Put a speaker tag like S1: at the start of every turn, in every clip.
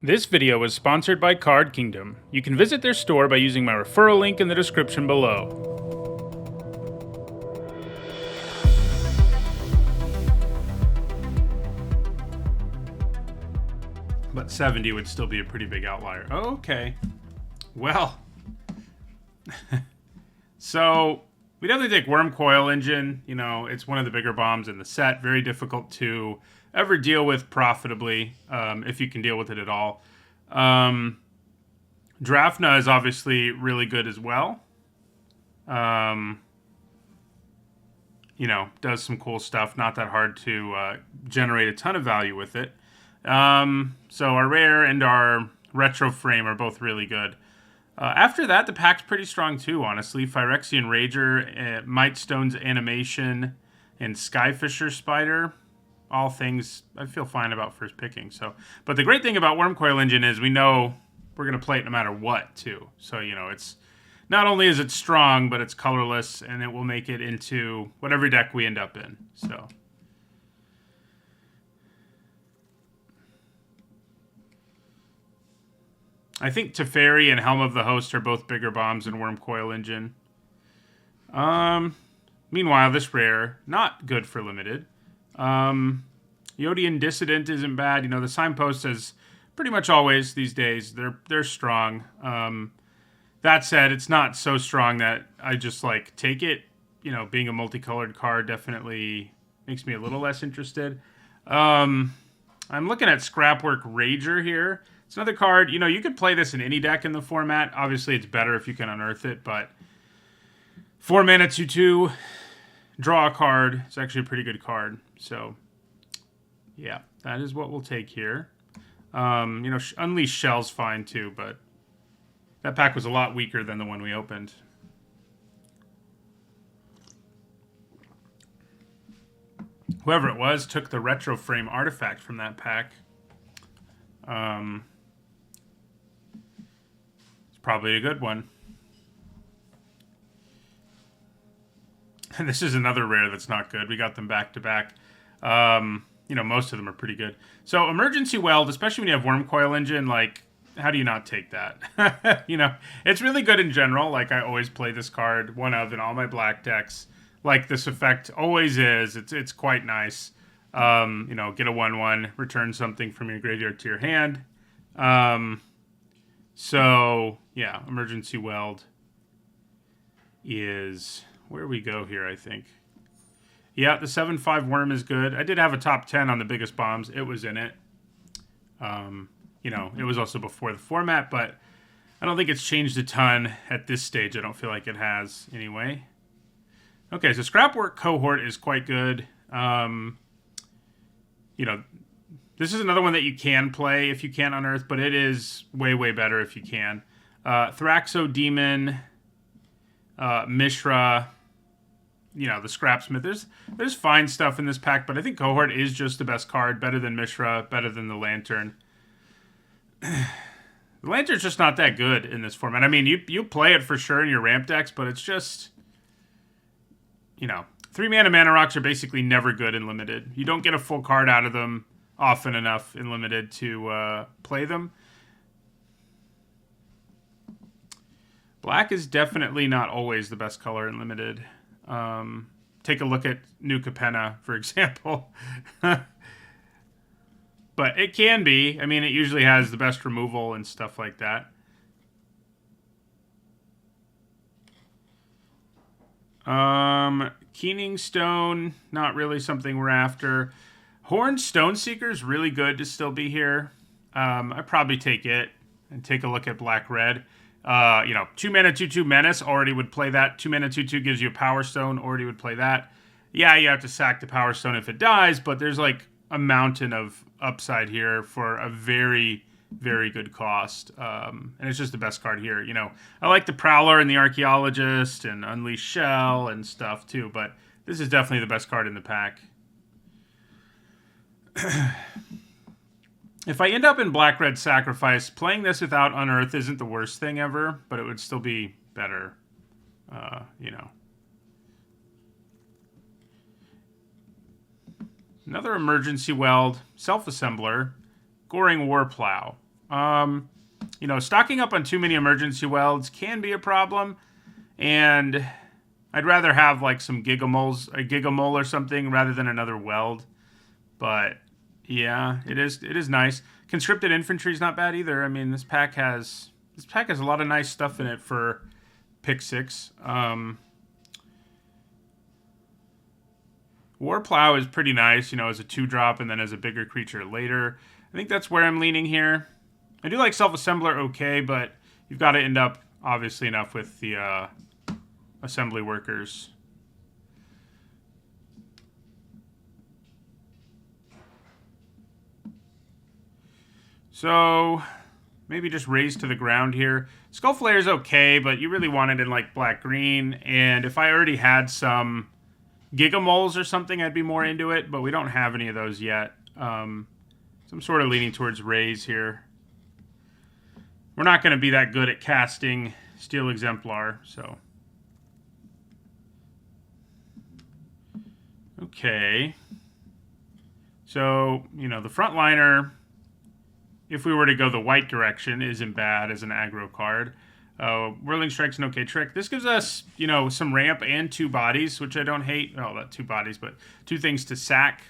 S1: This video is sponsored by Card Kingdom. You can visit their store by using my referral link in the description below. But 70 would still be a pretty big outlier. Oh, okay. Well. So, we definitely take Wurmcoil engine. You know, it's one of the bigger bombs in the set. Very difficult to ever deal with profitably, if you can deal with it at all. Drafna is obviously really good as well. You know, does some cool stuff. Not that hard to generate a ton of value with it. So our rare and our retro frame are both really good. After that, the pack's pretty strong too, honestly. Phyrexian Rager, Mightstone's Animation, and Skyfisher Spider. All things I feel fine about first picking. So, but the great thing about Wurmcoil Engine is we know we're going to play it no matter what, too. So, you know, it's not only is it strong, but it's colorless, and it will make it into whatever deck we end up in. So, I think Teferi and Helm of the Host are both bigger bombs than Wurmcoil Engine. Meanwhile, this rare, not good for limited. Yodian Dissident isn't bad. You know, the signpost is pretty much always these days. They're strong. That said, it's not so strong that I just like take it. You know, being a multicolored card definitely makes me a little less interested. I'm looking at Scrapwork Rager here. It's another card. You know, you could play this in any deck in the format. Obviously, it's better if you can unearth it, but 4 mana 2/2. Draw a card. It's actually a pretty good card. So, yeah, that is what we'll take here. You know, Unleash Shell's fine too, but that pack was a lot weaker than the one we opened. Whoever it was took the Retro Frame artifact from that pack. It's probably a good one. And this is another rare that's not good. We got them back to back. You know, most of them are pretty good. So Emergency Weld, especially when you have Wurmcoil Engine, like, how do you not take that? You know, it's really good in general. Like, I always play this card, one of in all my black decks. Like this effect always is. It's quite nice. You know, get a 1/1, return something from your graveyard to your hand. So, yeah, Emergency Weld is where we go here, I think. Yeah, the 7/5 Worm is good. I did have a top 10 on the biggest bombs. It was in it. You know, it was also before the format, but I don't think it's changed a ton at this stage. I don't feel like it has anyway. Okay, so Scrapwork Cohort is quite good. You know, this is another one that you can play if you can't unearth, but it is way, way better if you can. Thraxo Demon, Mishra, you know, the Scrapsmith. There's fine stuff in this pack, but I think Cohort is just the best card. Better than Mishra, better than the Lantern. The Lantern's just not that good in this format. I mean, you play it for sure in your ramp decks, but it's just, you know, 3-mana Mana Rocks are basically never good in Limited. You don't get a full card out of them often enough in Limited to play them. Black is definitely not always the best color in Limited. Take a look at New Capenna, for example. But it can be. I mean, it usually has the best removal and stuff like that. Keening Stone, not really something we're after. Horned Stoneseeker is really good to still be here. I'd probably take it and take a look at Black-Red. You know, 2 mana 2/2 Menace already would play that. 2 mana 2/2 gives you a Power Stone, already would play that. Yeah, you have to sack the Power Stone if it dies, but there's like a mountain of upside here for a very, very good cost. And it's just the best card here. You know, I like the Prowler and the Archaeologist and Unleash Shell and stuff too, but this is definitely the best card in the pack. If I end up in Black-Red Sacrifice, playing this without Unearth isn't the worst thing ever, but it would still be better, you know. Another Emergency Weld, Self-Assembler, Goring Warplow. You know, stocking up on too many emergency welds can be a problem, and I'd rather have like some gigamoles, a gigamole or something, rather than another weld. But yeah, it is nice. Conscripted infantry is not bad either. I mean, this pack has a lot of nice stuff in it for pick 6. Warplow is pretty nice, you know, as a 2-drop and then as a bigger creature later. I think that's where I'm leaning here. I do like Self-Assembler okay, but you've got to end up, obviously, enough with the assembly workers. So, maybe just raise to the ground here. Skull Flare is okay, but you really want it in, like, black-green. And if I already had some Gigamoles or something, I'd be more into it, but we don't have any of those yet. So I'm sort of leaning towards raise here. We're not going to be that good at casting Steel Exemplar, so. Okay. So, you know, the frontliner, if we were to go the white direction, isn't bad as an aggro card. Whirling Strike's an okay trick. This gives us, you know, some ramp and 2 bodies, which I don't hate. Oh, not 2 bodies, but 2 things to sack.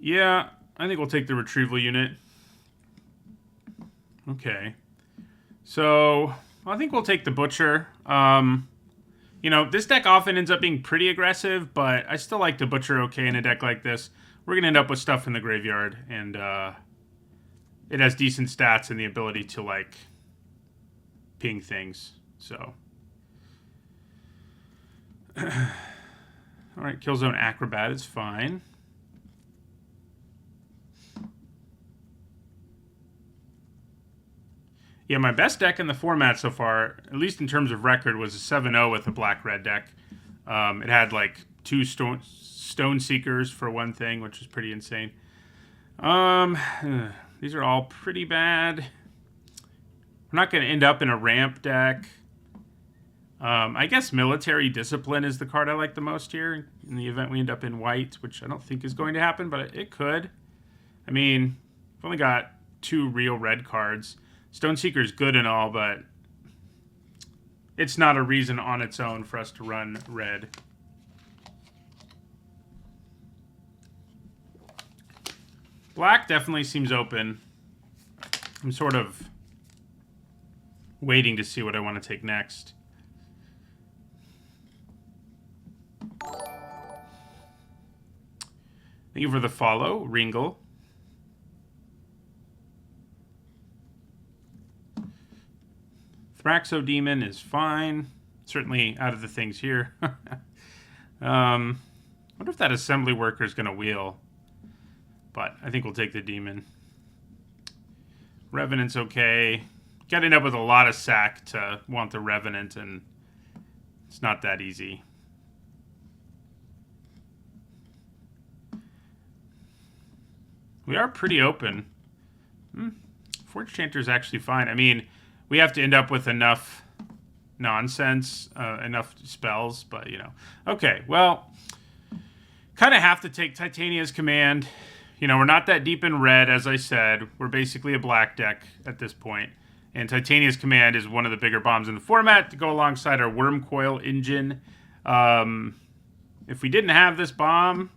S1: Yeah, I think we'll take the retrieval unit. Okay. So, I think we'll take the Butcher. You know, this deck often ends up being pretty aggressive, but I still like the Butcher okay in a deck like this. We're going to end up with stuff in the graveyard, and it has decent stats and the ability to, like, ping things. So. Alright, Killzone Acrobat is fine. Yeah, my best deck in the format so far, at least in terms of record, was a 7-0 with a black-red deck. It had, like, 2 Stone Seekers for one thing, which is pretty insane. These are all pretty bad. We're not going to end up in a ramp deck. I guess Military Discipline is the card I like the most here, in the event we end up in white, which I don't think is going to happen, but it could. I mean, I've only got 2 real red cards. Stoneseeker's good and all, but it's not a reason on its own for us to run red. Black definitely seems open. I'm sort of waiting to see what I want to take next. Thank you for the follow, Ringle. Thraxodemon is fine. Certainly out of the things here. Wonder if that assembly worker is going to wheel. But I think we'll take the demon. Revenant's okay. Got to end up with a lot of sack to want the Revenant, and it's not that easy. We are pretty open. Forge Chanter is actually fine. I mean, we have to end up with enough nonsense, enough spells, but, you know. Okay, well, kind of have to take Titania's Command. You know, we're not that deep in red, as I said. We're basically a black deck at this point. And Titania's Command is one of the bigger bombs in the format to go alongside our Wurmcoil engine. If we didn't have this bomb,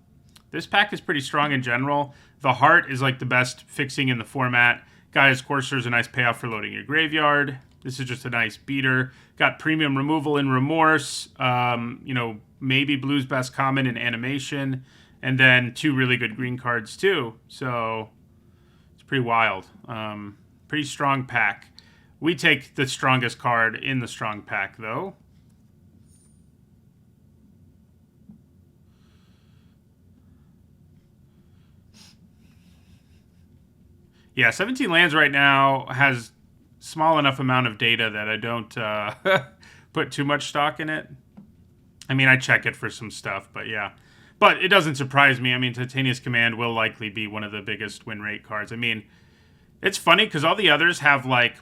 S1: this pack is pretty strong in general. The Heart is like the best fixing in the format. Gaia's Courser is a nice payoff for loading your graveyard. This is just a nice beater. Got premium removal in Remorse. You know, maybe Blue's Best Common in Animation. And then 2 really good green cards too. So it's pretty wild. Pretty strong pack. We take the strongest card in the strong pack though. Yeah, 17 lands right now has small enough amount of data that I don't put too much stock in it. I mean, I check it for some stuff, but yeah. But it doesn't surprise me. I mean, Titania's Command will likely be one of the biggest win rate cards. I mean, it's funny because all the others have like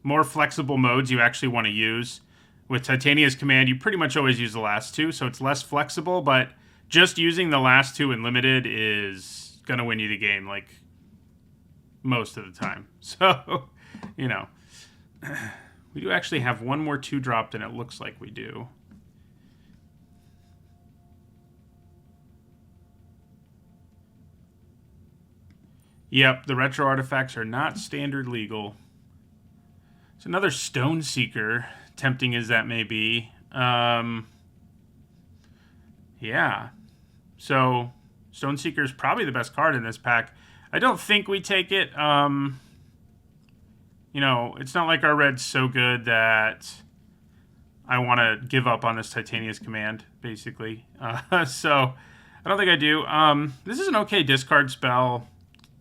S1: more flexible modes you actually want to use. With Titania's Command, you pretty much always use the last two, so it's less flexible, but just using the last two in Limited is going to win you the game, like, most of the time. So, you know, we do actually have one more 2-drop than it looks like we do. Yep, the retro artifacts are not standard legal. It's another Stone Seeker, tempting as that may be. Yeah. So, Stone Seeker is probably the best card in this pack. I don't think we take it. You know, it's not like our red's so good that I want to give up on this Titania's Command, basically. So, I don't think I do. This is an okay discard spell.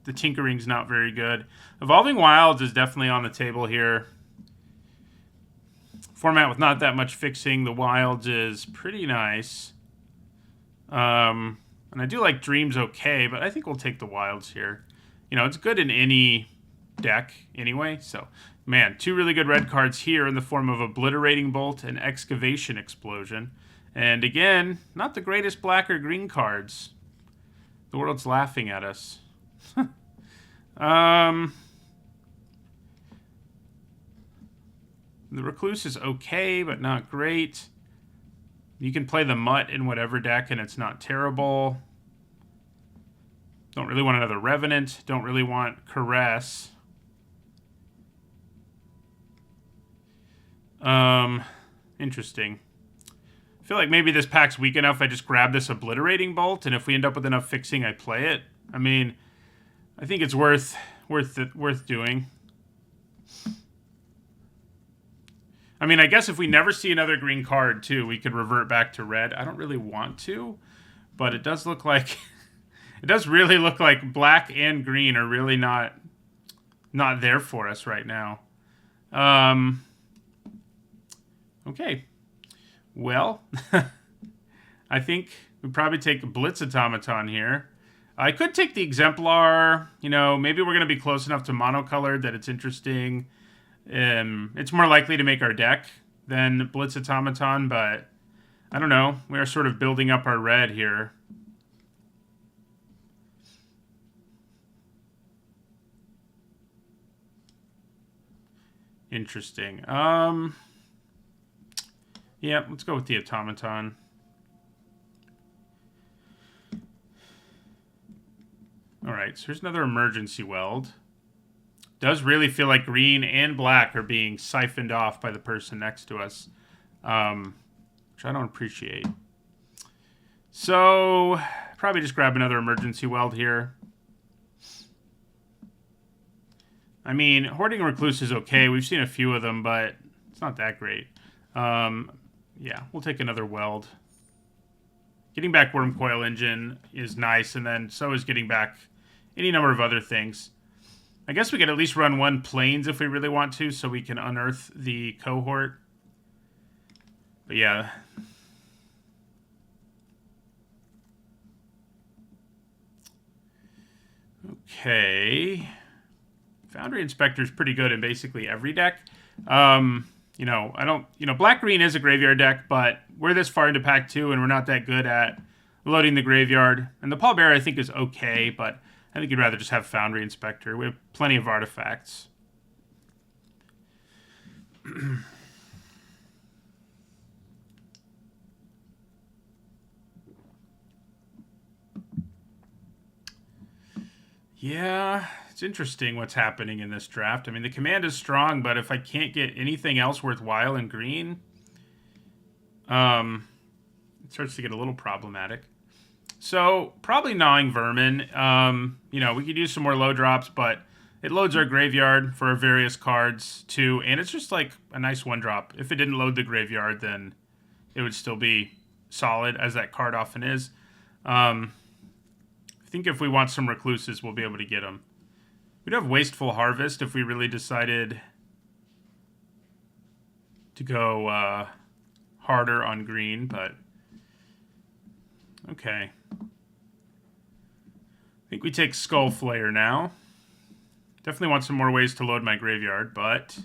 S1: The Tinkering's not very good. Evolving Wilds is definitely on the table here. Format with not that much fixing. The Wilds is pretty nice. And I do like Dreams okay, but I think we'll take the Wilds here. You know, it's good in any deck anyway. So, man, 2 really good red cards here in the form of Obliterating Bolt and Excavation Explosion. And again, not the greatest black or green cards. The world's laughing at us. The Recluse is okay, but not great. You can play the Mutt in whatever deck, and it's not terrible. Don't really want another Revenant. Don't really want Caress. Interesting. I feel like maybe this pack's weak enough I just grab this Obliterating Bolt, and if we end up with enough fixing, I play it. I mean, I think it's worth doing. I mean, I guess if we never see another green card, too, we could revert back to red. I don't really want to, but it does look like... it does really look like black and green are really not there for us right now. Okay. Well, I think we probably take a Blitz Automaton here. I could take the Exemplar. You know, maybe we're going to be close enough to monocolored that it's interesting. It's more likely to make our deck than Blitz Automaton, but I don't know. We are sort of building up our red here. Interesting. Yeah, let's go with the Automaton. Alright, so here's another Emergency Weld. Does really feel like green and black are being siphoned off by the person next to us, which I don't appreciate. So, probably just grab another Emergency Weld here. I mean, Hoarding Recluse is okay. We've seen a few of them, but it's not that great. Yeah, we'll take another Weld. Getting back Wurmcoil Engine is nice, and then so is getting back any number of other things. I guess we could at least run 1 Plains if we really want to, so we can unearth the cohort. But yeah. Okay. Foundry Inspector is pretty good in basically every deck. You know, Black-Green is a graveyard deck, but we're this far into Pack 2, and we're not that good at loading the graveyard. And the Pallbearer, I think, is okay, but I think you'd rather just have Foundry Inspector. We have plenty of artifacts. Yeah, it's interesting what's happening in this draft. I mean, the command is strong, but if I can't get anything else worthwhile in green, it starts to get a little problematic. So, probably Gnawing Vermin. You know, we could use some more low drops, but it loads our graveyard for our various cards, too. And it's just like a nice 1-drop. If it didn't load the graveyard, then it would still be solid, as that card often is. I think if we want some Recluses, we'll be able to get them. We'd have Wasteful Harvest if we really decided to go harder on green, but okay. I think we take Skull Flayer now. Definitely want some more ways to load my graveyard, but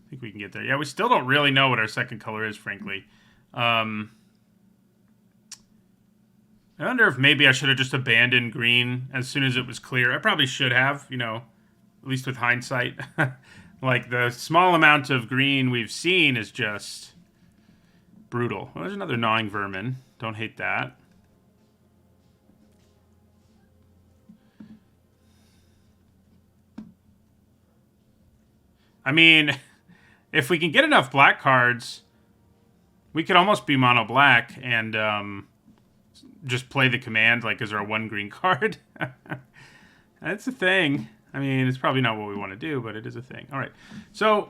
S1: I think we can get there. Yeah, we still don't really know what our second color is, frankly. I wonder if maybe I should have just abandoned green as soon as it was clear. I probably should have, you know, at least with hindsight. Like, the small amount of green we've seen is just brutal. Well, there's another gnawing vermin. Don't hate that. I mean, if we can get enough black cards, we could almost be mono black and just play the command like as our one green card. That's a thing. I mean, it's probably not what we want to do, but it is a thing. All right. So,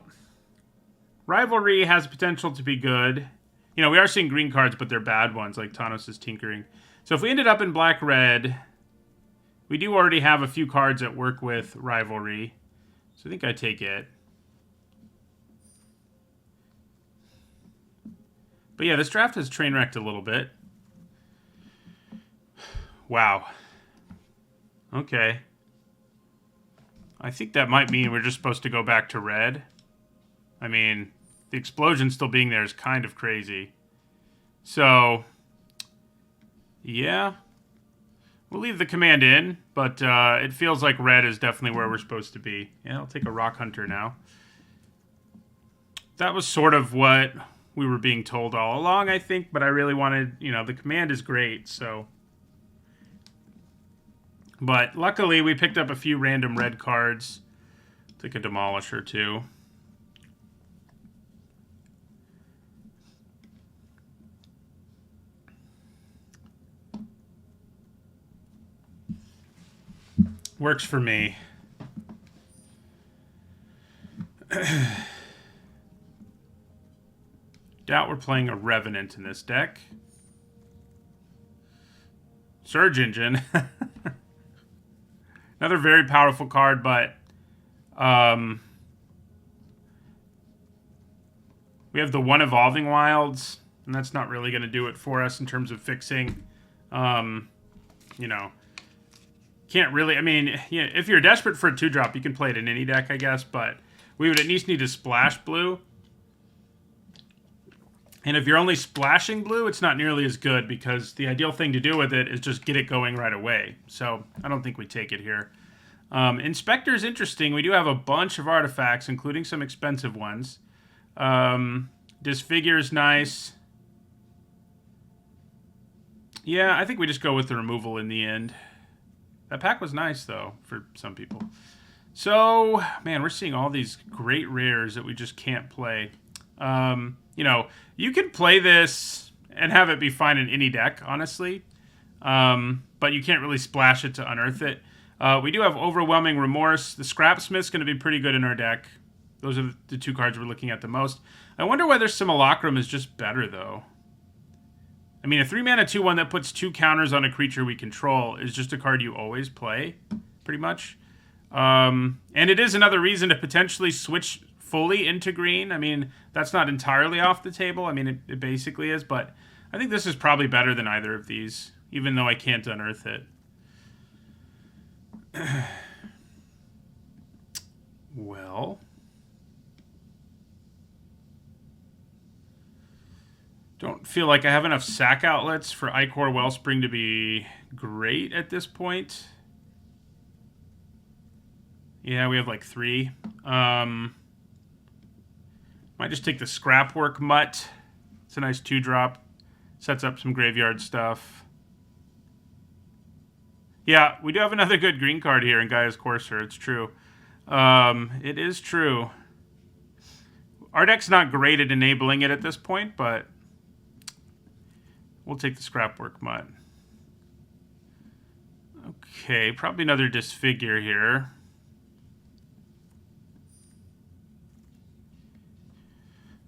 S1: Rivalry has potential to be good. You know, we are seeing green cards, but they're bad ones, like Thanos' Tinkering. So if we ended up in black-red, we do already have a few cards that work with Rivalry. So I think I take it. But yeah, this draft has train wrecked a little bit. Wow. Okay. I think that might mean we're just supposed to go back to red. I mean, the explosion still being there is kind of crazy. So, yeah. We'll leave the command in, but it feels like red is definitely where we're supposed to be. Yeah, I'll take a Rock Hunter now. That was sort of what we were being told all along, I think, but I really wanted, you know, the command is great, so... But luckily, we picked up a few random red cards. Take a Demolisher, too. Works for me. Doubt we're playing a Revenant in this deck. Surge Engine. Another very powerful card, but we have the one Evolving Wilds, and that's not really going to do it for us in terms of fixing. You know, can't really... I mean, yeah, if you're desperate for a 2-drop, you can play it in any deck, I guess, but we would at least need to splash blue. And if you're only splashing blue, it's not nearly as good because the ideal thing to do with it is just get it going right away. So I don't think we take it here. Inspector is interesting. We do have a bunch of artifacts, including some expensive ones. Disfigure is nice. Yeah, I think we just go with the removal in the end. That pack was nice, though, for some people. So, man, we're seeing all these great rares that we just can't play. You know, you can play this and have it be fine in any deck, honestly. But you can't really splash it to unearth it. We do have Overwhelming Remorse. The Scrapsmith's going to be pretty good in our deck. Those are the two cards we're looking at the most. I wonder whether Simulacrum is just better, though. I mean, a 3-mana 2/1 that puts 2 counters on a creature we control is just a card you always play, pretty much. And it is another reason to potentially switch fully into green. I mean, that's not entirely off the table. I mean, it basically is, but I think this is probably better than either of these, even though I can't unearth it. Well... don't feel like I have enough sack outlets for Ichor Wellspring to be great at this point. Yeah, we have like 3. Might just take the Scrapwork Mutt. It's a nice 2-drop. Sets up some graveyard stuff. Yeah, we do have another good green card here in Gaia's Courser. It's true. It is true. Our deck's not great at enabling it at this point, but... we'll take the Scrapwork Mutt. Okay, probably another Disfigure here.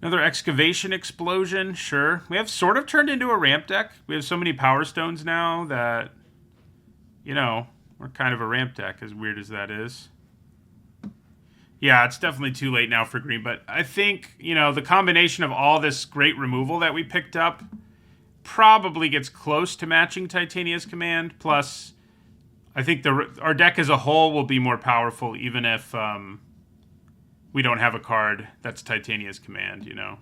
S1: Another Excavation Explosion, sure. We have sort of turned into a ramp deck. We have so many Power Stones now that, you know, we're kind of a ramp deck, as weird as that is. Yeah, it's definitely too late now for green, but I think, you know, the combination of all this great removal that we picked up probably gets close to matching Titania's command. Plus, I think our deck as a whole will be more powerful, even if we don't have a card that's Titania's Command, you know.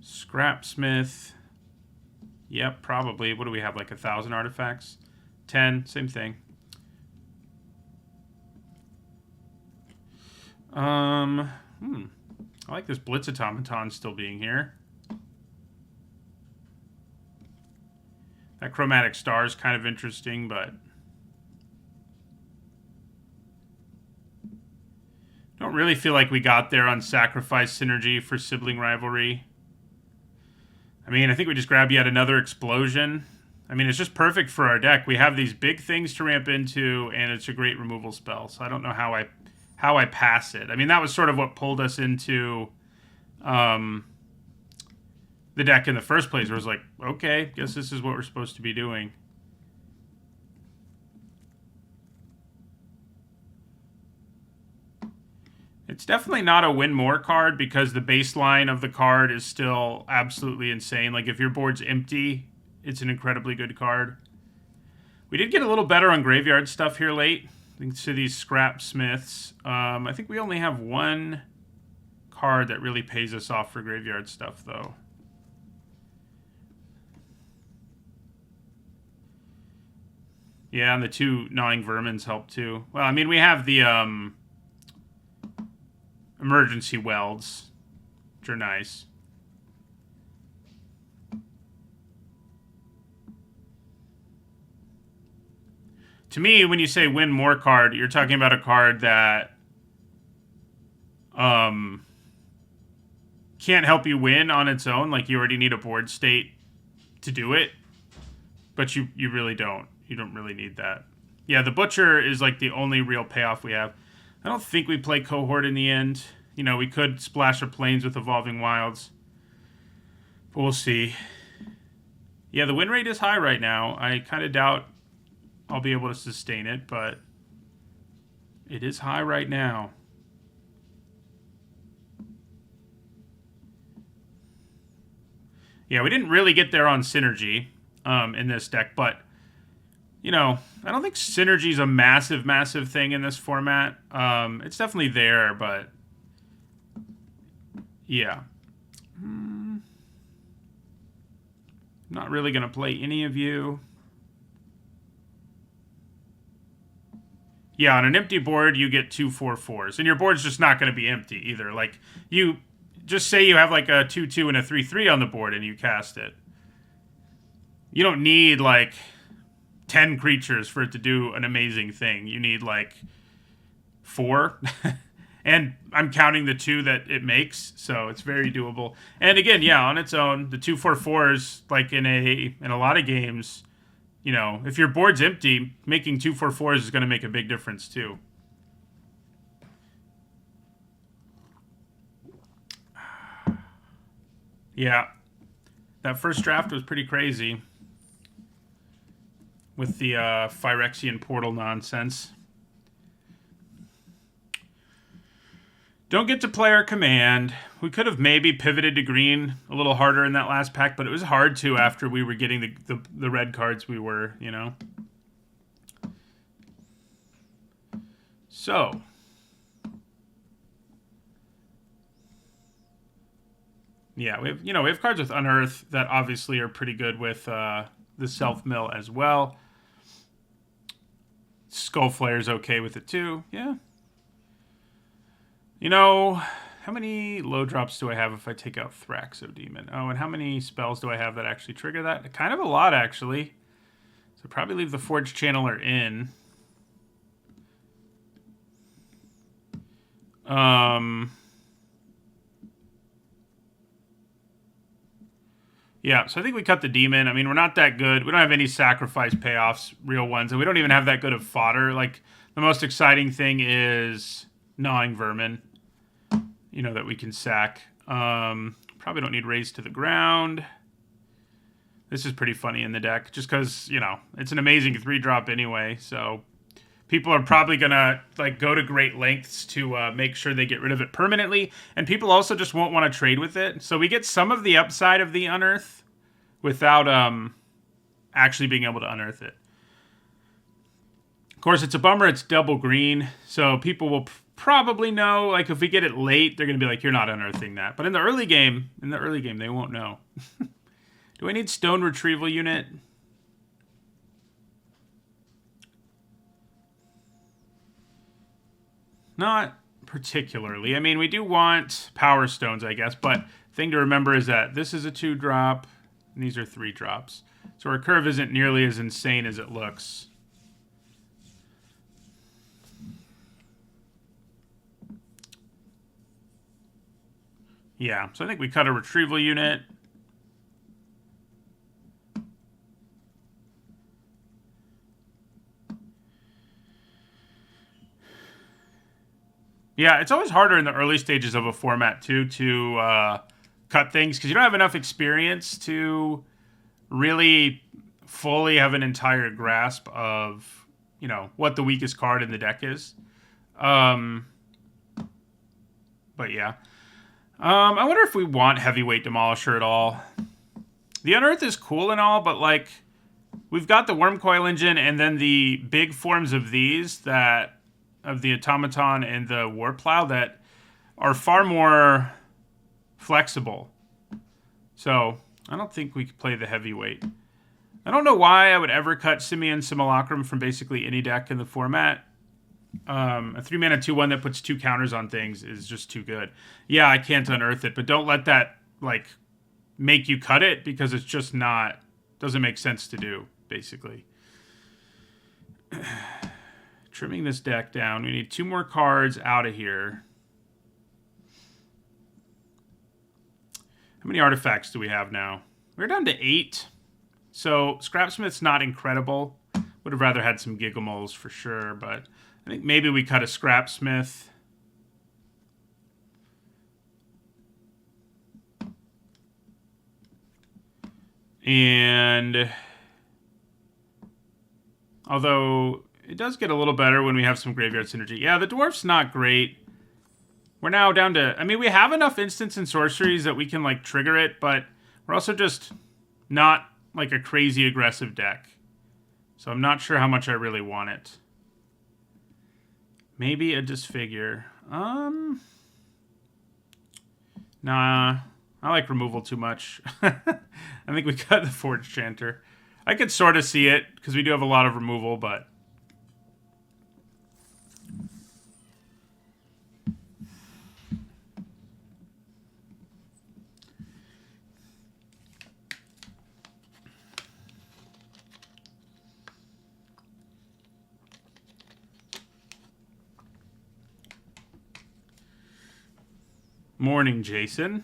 S1: Scrapsmith. Yep, probably. What do we have, like 1,000 artifacts? 10, same thing. I like this Blitz Automaton still being here. That Chromatic Star is kind of interesting, but don't really feel like we got there on Sacrifice Synergy for Sibling Rivalry. I mean, I think we just grab yet another Explosion. I mean, it's just perfect for our deck. We have these big things to ramp into, and it's a great removal spell. So I don't know how I pass it. I mean, that was sort of what pulled us into the deck in the first place. Where it was like, okay, guess this is what we're supposed to be doing. It's definitely not a win more card because the baseline of the card is still absolutely insane. Like, if your board's empty, it's an incredibly good card. We did get a little better on graveyard stuff here late, thanks to these Scrap Smiths. I think we only have one card that really pays us off for graveyard stuff, though. Yeah, and the 2 Gnawing Vermins help, too. Well, I mean, we have the Emergency Welds, which are nice. To me, when you say win more card, you're talking about a card that can't help you win on its own. Like, you already need a board state to do it, but you really don't. You don't really need that. Yeah, the Butcher is like the only real payoff we have. I don't think we play Cohort in the end. You know, we could splash our Plains with Evolving Wilds, but we'll see. Yeah, the win rate is high right now. I kind of doubt I'll be able to sustain it, but it is high right now. Yeah, we didn't really get there on Synergy in this deck, but, you know, I don't think Synergy is a massive, massive thing in this format. It's definitely there, but yeah. Not really going to play any of you. Yeah, on an empty board, you get 2 4/4s. And your board's just not going to be empty either. Like, you just say you have like a 2/2 and a 3/3 on the board and you cast it. You don't need like 10 creatures for it to do an amazing thing. You need like 4. And I'm counting the 2 that it makes, so it's very doable. And again, yeah, on its own, the 2 4/4s, like in a lot of games, you know, if your board's empty, making 2 4/4s is going to make a big difference too. Yeah, that first draft was pretty crazy with the Phyrexian Portal nonsense. Don't get to play our command. We could have maybe pivoted to green a little harder in that last pack, but it was hard to after we were getting the red cards we were, you know. So. Yeah, we have cards with Unearth that obviously are pretty good with the Self-Mill as well. Skullflare's okay with it too, yeah. You know, how many low drops do I have if I take out Thraxodemon? Oh, and how many spells do I have that actually trigger that? Kind of a lot, actually. So probably leave the Forge Channeler in. Yeah, so I think we cut the Demon. I mean, we're not that good. We don't have any sacrifice payoffs, real ones, and we don't even have that good of fodder. Like, the most exciting thing is Gnawing Vermin. You know, that we can sack. Probably don't need Raise to the Ground. This is pretty funny in the deck, just because, you know, it's an amazing 3-drop anyway, so people are probably going to like go to great lengths to make sure they get rid of it permanently, and people also just won't want to trade with it. So we get some of the upside of the Unearth without actually being able to unearth it. Of course, it's a bummer it's double green, so people will probably know. Like, if we get it late, they're going to be like, you're not unearthing that. But in the early game, they won't know. Do I need stone retrieval unit? Not particularly. I mean, we do want power stones, I guess, but thing to remember is that this is a 2-drop, and these are 3-drops. So our curve isn't nearly as insane as it looks. Yeah, so I think we cut a retrieval unit. Yeah, it's always harder in the early stages of a format, too, to cut things, because you don't have enough experience to really fully have an entire grasp of, you know, what the weakest card in the deck is. But yeah. I wonder if we want Heavyweight Demolisher at all. The Unearth is cool and all, but, like, we've got the Wurmcoil engine and then the big forms of these that... of the Automaton and the Warplow that are far more flexible. So, I don't think we could play the Heavyweight. I don't know why I would ever cut Simian Simulacrum from basically any deck in the format. A 3-mana 2/1 that puts 2 counters on things is just too good. Yeah, I can't unearth it, but don't let that, like, make you cut it, because it's just not... doesn't make sense to do, basically. Trimming this deck down. We need 2 more cards out of here. How many artifacts do we have now? We're down to 8. So Scrapsmith's not incredible. Would have rather had some Gigamoles for sure, but I think maybe we cut a Scrapsmith. And although it does get a little better when we have some graveyard synergy. Yeah, the Dwarf's not great. We're now down to... I mean, we have enough instants and sorceries that we can, like, trigger it, but we're also just not, like, a crazy aggressive deck. So I'm not sure how much I really want it. Maybe a Disfigure. Nah. I like removal too much. I think we cut the Forge Chanter. I could sort of see it, because we do have a lot of removal, but... Morning, Jason.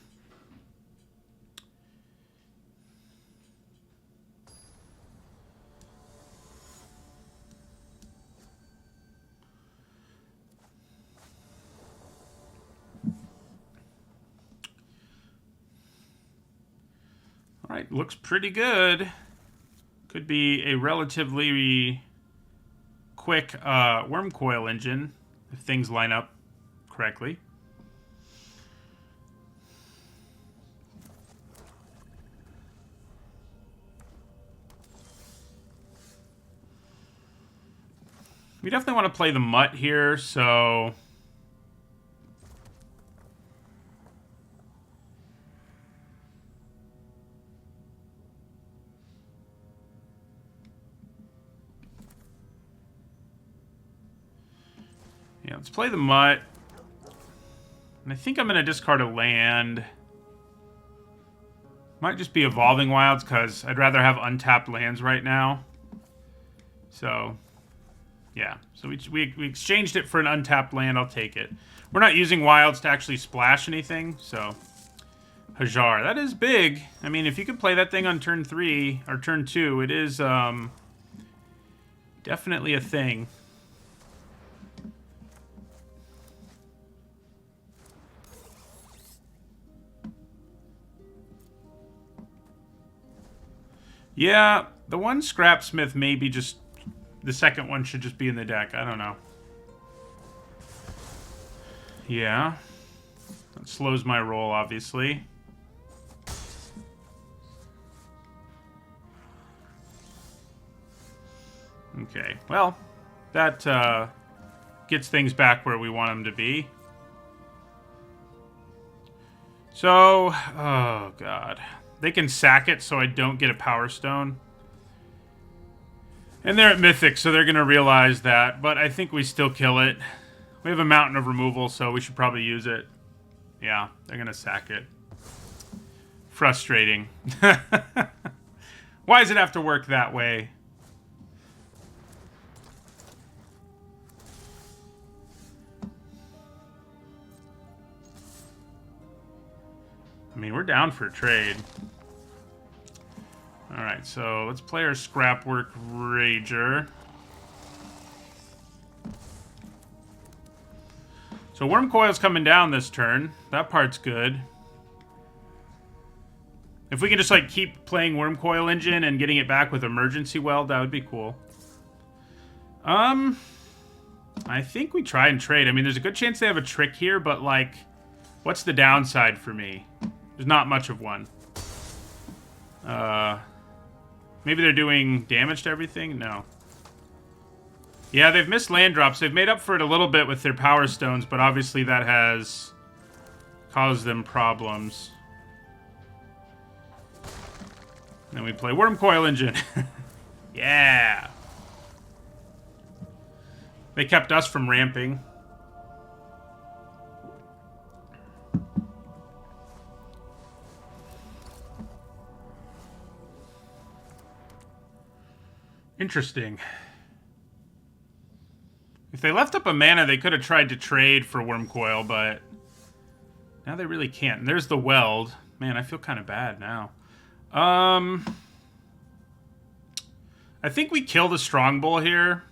S1: All right, looks pretty good. Could be a relatively quick Wurmcoil engine if things line up correctly. We definitely want to play the Mutt here, so... yeah, let's play the Mutt. And I think I'm going to discard a land. Might just be Evolving Wilds, because I'd rather have untapped lands right now. So... yeah, so we exchanged it for an untapped land. I'll take it. We're not using wilds to actually splash anything, so... Hajar, that is big. I mean, if you could play that thing on turn 3, or turn 2, it is definitely a thing. Yeah, the one Scrapsmith maybe just... the second one should just be in the deck. I don't know. Yeah. That slows my roll, obviously. Okay, well, That gets things back where we want them to be. So, oh god. They can sack it so I don't get a Power Stone. And they're at Mythic, so they're going to realize that. But I think we still kill it. We have a Mountain of Removal, so we should probably use it. Yeah, they're going to sack it. Frustrating. Why does it have to work that way? I mean, we're down for a trade. Alright, so let's play our Scrapwork Rager. So Wurmcoil's coming down this turn. That part's good. If we can just, like, keep playing Wurmcoil Engine and getting it back with Emergency Weld, that would be cool. I think we try and trade. I mean, there's a good chance they have a trick here, but, like, what's the downside for me? There's not much of one. Maybe they're doing damage to everything? No. Yeah, they've missed land drops. They've made up for it a little bit with their Power Stones, but obviously that has caused them problems. Then we play Wurmcoil Engine. Yeah. They kept us from ramping. Interesting. If they left up a mana, they could have tried to trade for Wurmcoil, but now they really can't. And there's the Weld. Man, I feel kind of bad now. I think we kill the Strongbow here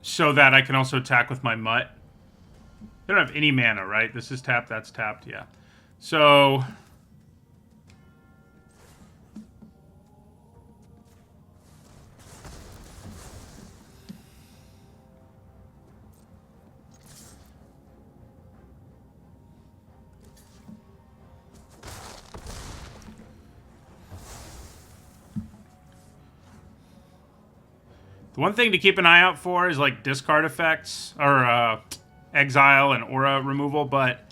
S1: so that I can also attack with my Mutt. They don't have any mana, right? This is tapped, that's tapped, yeah. So the one thing to keep an eye out for is, like, discard effects, or, exile and aura removal, but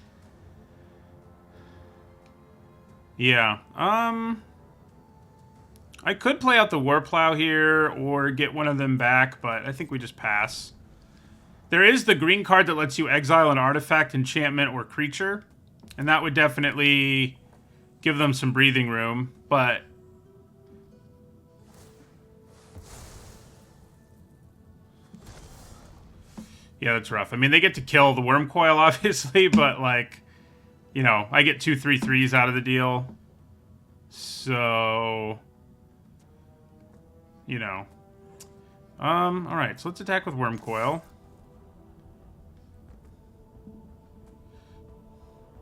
S1: yeah. I could play out the Warplow here, or get one of them back, but I think we just pass. There is the green card that lets you exile an artifact, enchantment, or creature, and that would definitely give them some breathing room, but yeah, that's rough. I mean, they get to kill the Wurmcoil, obviously, but, like, you know, I get 2 3/3s out of the deal. So, you know. Alright, so let's attack with Wurmcoil.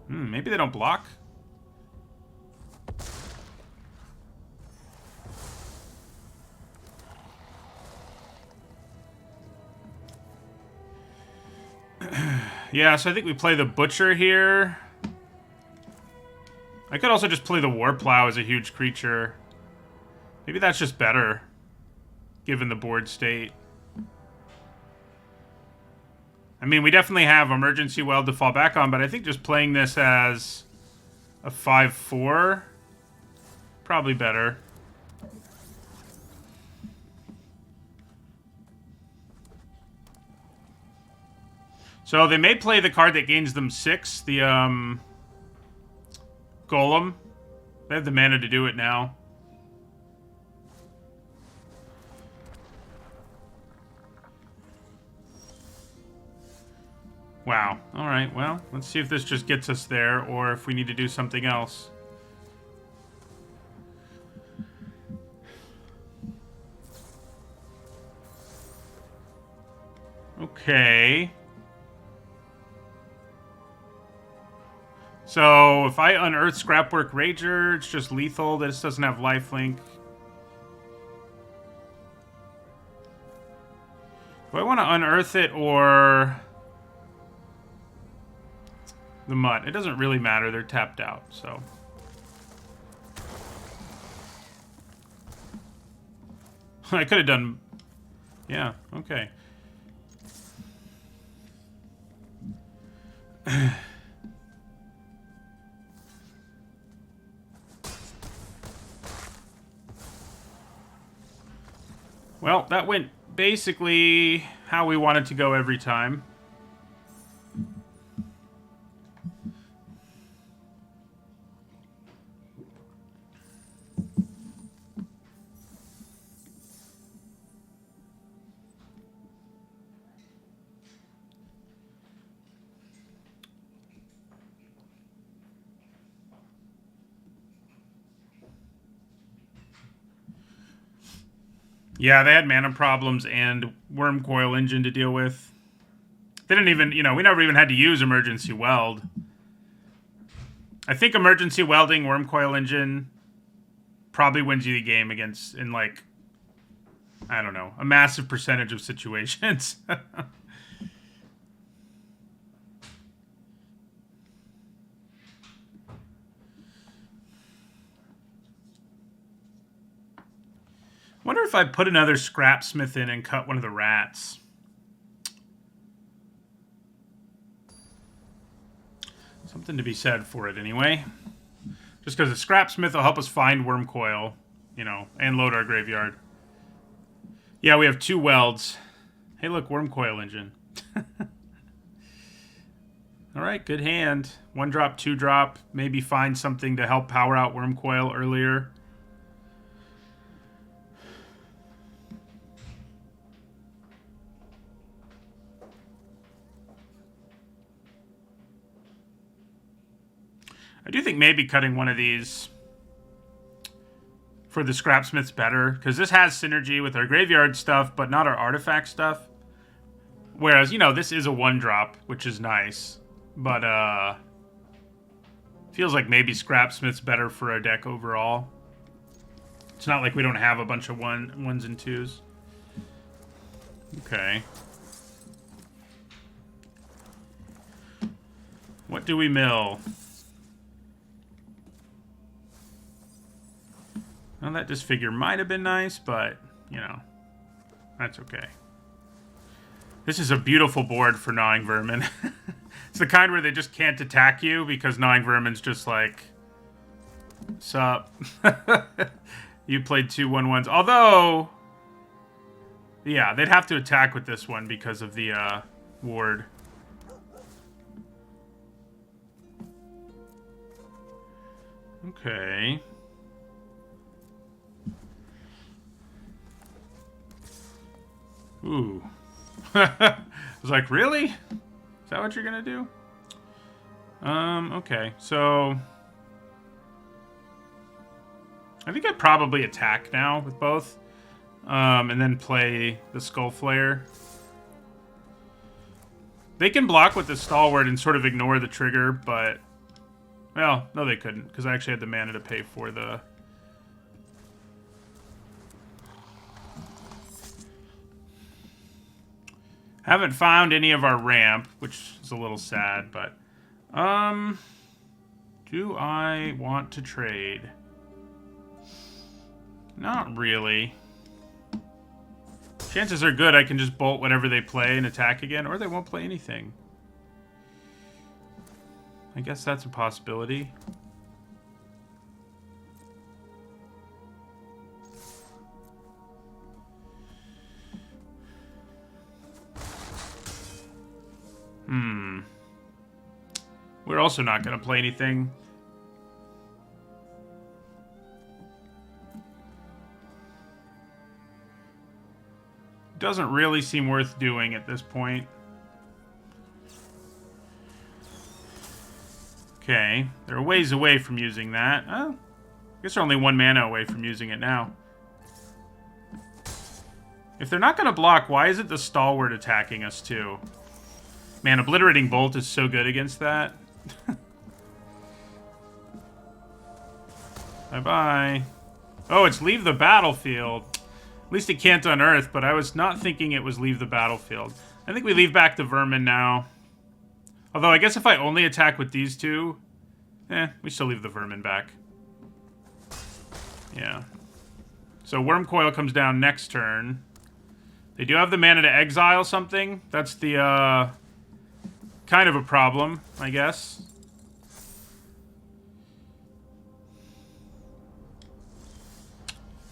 S1: Maybe they don't block. Yeah, so I think we play the Butcher here. I could also just play the Warplow as a huge creature. Maybe that's just better, given the board state. I mean, we definitely have Emergency Weld to fall back on, but I think just playing this as a 5/4, probably better. So they may play the card that gains them 6, the Golem. They have the mana to do it now. Wow. Alright, well, let's see if this just gets us there, or if we need to do something else. Okay. So, if I unearth Scrapwork Rager, it's just lethal. This doesn't have lifelink. Do I want to unearth it or the Mutt? It doesn't really matter. They're tapped out, so. I could have done Yeah, okay. Well, that went basically how we wanted to go every time. Yeah, they had mana problems and Wurmcoil engine to deal with. They didn't even, we never even had to use emergency weld. I think emergency welding Wurmcoil engine probably wins you the game against, in like, I don't know, a massive percentage of situations. Wonder if I put another scrapsmith in and cut one of the rats. Something to be said for it anyway. Just because the scrapsmith will help us find Wurmcoil, and load our graveyard. Yeah, we have 2 welds. Hey, look, Wurmcoil engine. Alright, good hand. 1 drop, 2 drop. Maybe find something to help power out Wurmcoil earlier. I do think maybe cutting one of these for the scrapsmith's better, because this has synergy with our graveyard stuff, but not our artifact stuff. Whereas, this is a 1-drop, which is nice. But, feels like maybe scrapsmith's better for our deck overall. It's not like we don't have a bunch of 1s and 2s. Okay. What do we mill? Well, that disfigure might have been nice, but, that's okay. This is a beautiful board for Gnawing Vermin. It's the kind where they just can't attack you because Gnawing Vermin's just like, sup? You played 2 1/1s. Although, yeah, they'd have to attack with this one because of the ward. Okay. Ooh. I was like, really? Is that what you're gonna do? Okay, so I think I'd probably attack now with both. And then play the Skull Flare. They can block with the Stalwart and sort of ignore the trigger, but... Well, no they couldn't, because I actually had the mana to pay for the... Haven't found any of our ramp, which is a little sad, but... Do I want to trade? Not really. Chances are good I can just bolt whatever they play and attack again, or they won't play anything. I guess that's a possibility. We're also not going to play anything. Doesn't really seem worth doing at this point. Okay, they're a ways away from using that. Oh, I guess they're only 1 mana away from using it now. If they're not going to block, why is it the Stalwart attacking us too? Man, Obliterating Bolt is so good against that. Bye-bye. Oh, it's leave the battlefield. At least it can't unearth, but I was not thinking it was leave the battlefield. I think we leave back the Vermin now. Although, I guess if I only attack with these 2, we still leave the Vermin back. Yeah. So Wurmcoil comes down next turn. They do have the mana to exile something. That's the, kind of a problem, I guess.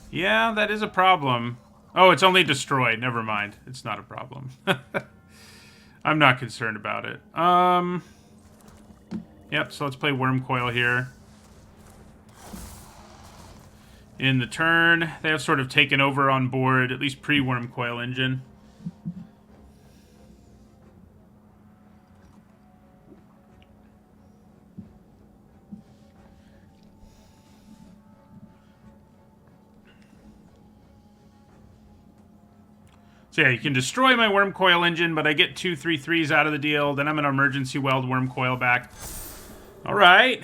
S1: Yeah, that is a problem. Oh, it's only destroyed. Never mind. It's not a problem. I'm not concerned about it. Yep, so let's play Wurmcoil here. In the turn, they have sort of taken over on board, at least pre-Wurmcoil engine. So yeah, you can destroy my Wurmcoil engine, but I get 2 3/3s out of the deal. Then I'm going to emergency weld Wurmcoil back. All right.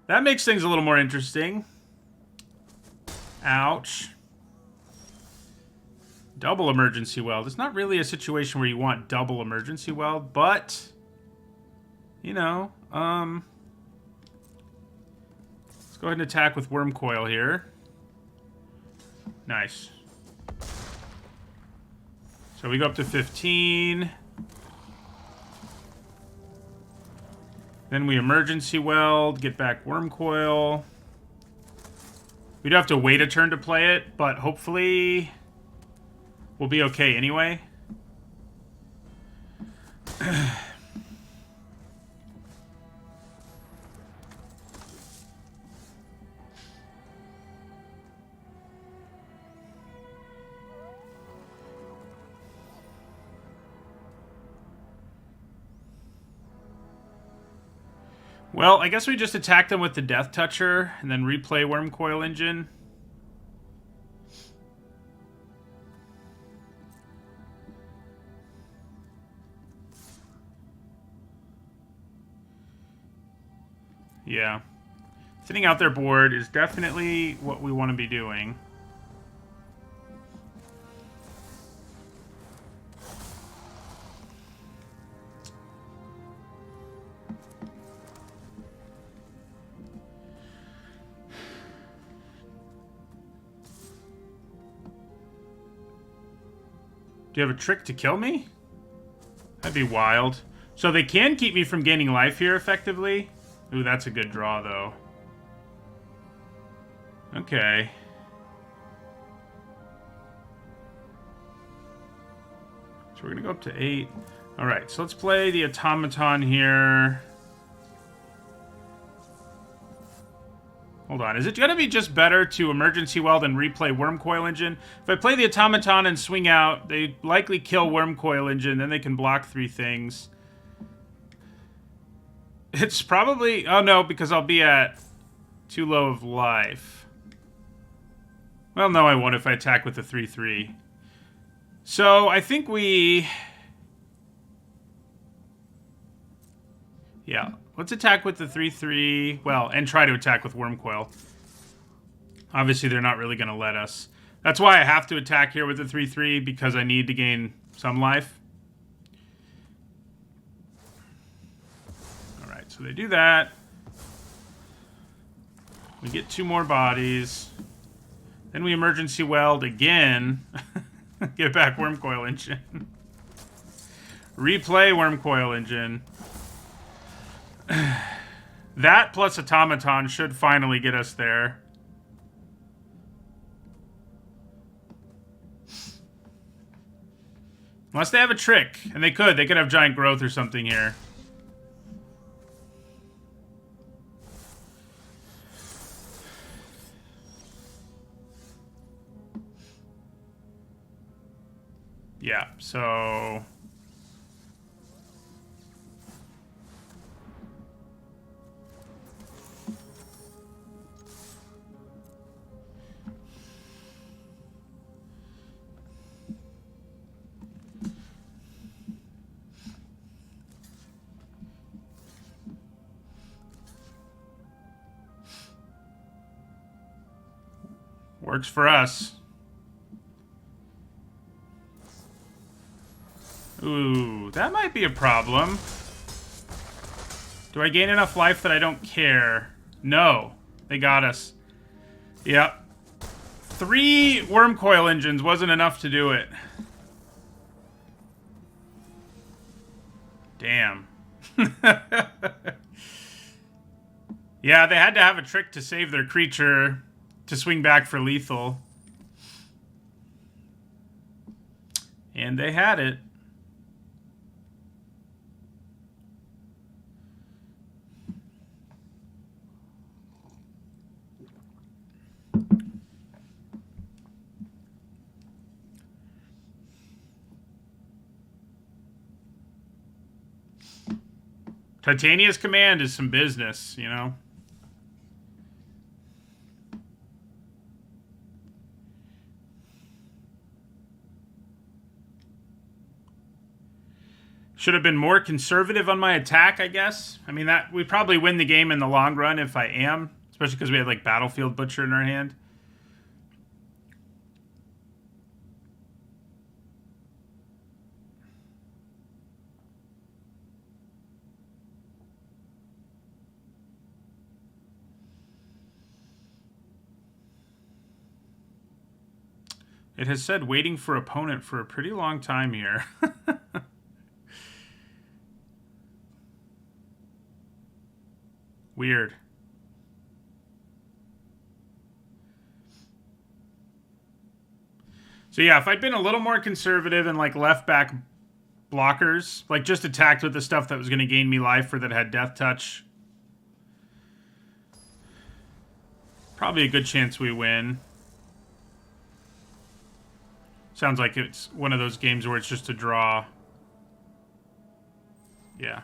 S1: That makes things a little more interesting. Ouch. Double emergency weld. It's not really a situation where you want double emergency weld, but, you know, let's go ahead and attack with Wurmcoil here. Nice. So we go up to 15. Then we emergency weld, get back Wurmcoil. We'd have to wait a turn to play it, but hopefully we'll be okay anyway. Well, I guess we just attack them with the Death Toucher and then replay Wurmcoil engine. Yeah. Thinning out their board is definitely what we want to be doing. Do you have a trick to kill me? That'd be wild. So they can keep me from gaining life here, effectively. Ooh, that's a good draw, though. Okay. So we're going to go up to 8. Alright, so let's play the Automaton here. Hold on, is it going to be just better to emergency weld and replay Wurmcoil engine? If I play the Automaton and swing out, they likely kill Wurmcoil engine, then they can block 3 things. It's probably... Oh no, because I'll be at too low of life. Well, no, I won't if I attack with the 3/3. So, I think we... Yeah. Let's attack with the 3/3. Well, and try to attack with Wurmcoil. Obviously, they're not really going to let us. That's why I have to attack here with the 3/3, because I need to gain some life. Alright, so they do that. We get 2 more bodies. Then we emergency weld again. Get back Wurmcoil engine. Replay Wurmcoil engine. That plus Automaton should finally get us there. Unless they have a trick. And they could. They could have giant growth or something here. Yeah, so... Works for us. Ooh, that might be a problem. Do I gain enough life that I don't care? No. They got us. Yep. 3 Wurmcoil engines wasn't enough to do it. Damn. Yeah, they had to have a trick to save their creature to swing back for lethal. And they had it. Titania's Command is some business, you know? Should have been more conservative on my attack, I guess. I mean, that we probably win the game in the long run if I am. Especially because we had, like, Battlefield Butcher in our hand. It has said waiting for opponent for a pretty long time here. Weird. So yeah, if I'd been a little more conservative and like left back blockers, like just attacked with the stuff that was going to gain me life or that had death touch, probably a good chance we win. Sounds like it's one of those games where it's just a draw. Yeah.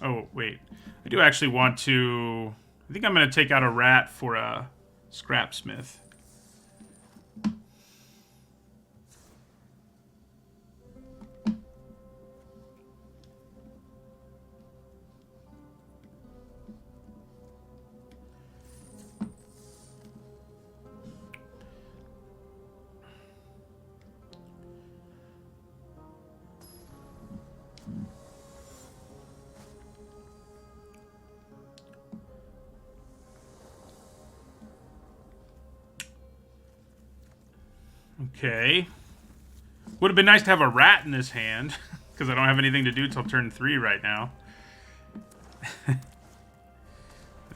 S1: Oh, wait. I do actually want to... I think I'm going to take out a rat for a scrapsmith. Okay. Would have been nice to have a rat in this hand, because I don't have anything to do till turn 3 right now.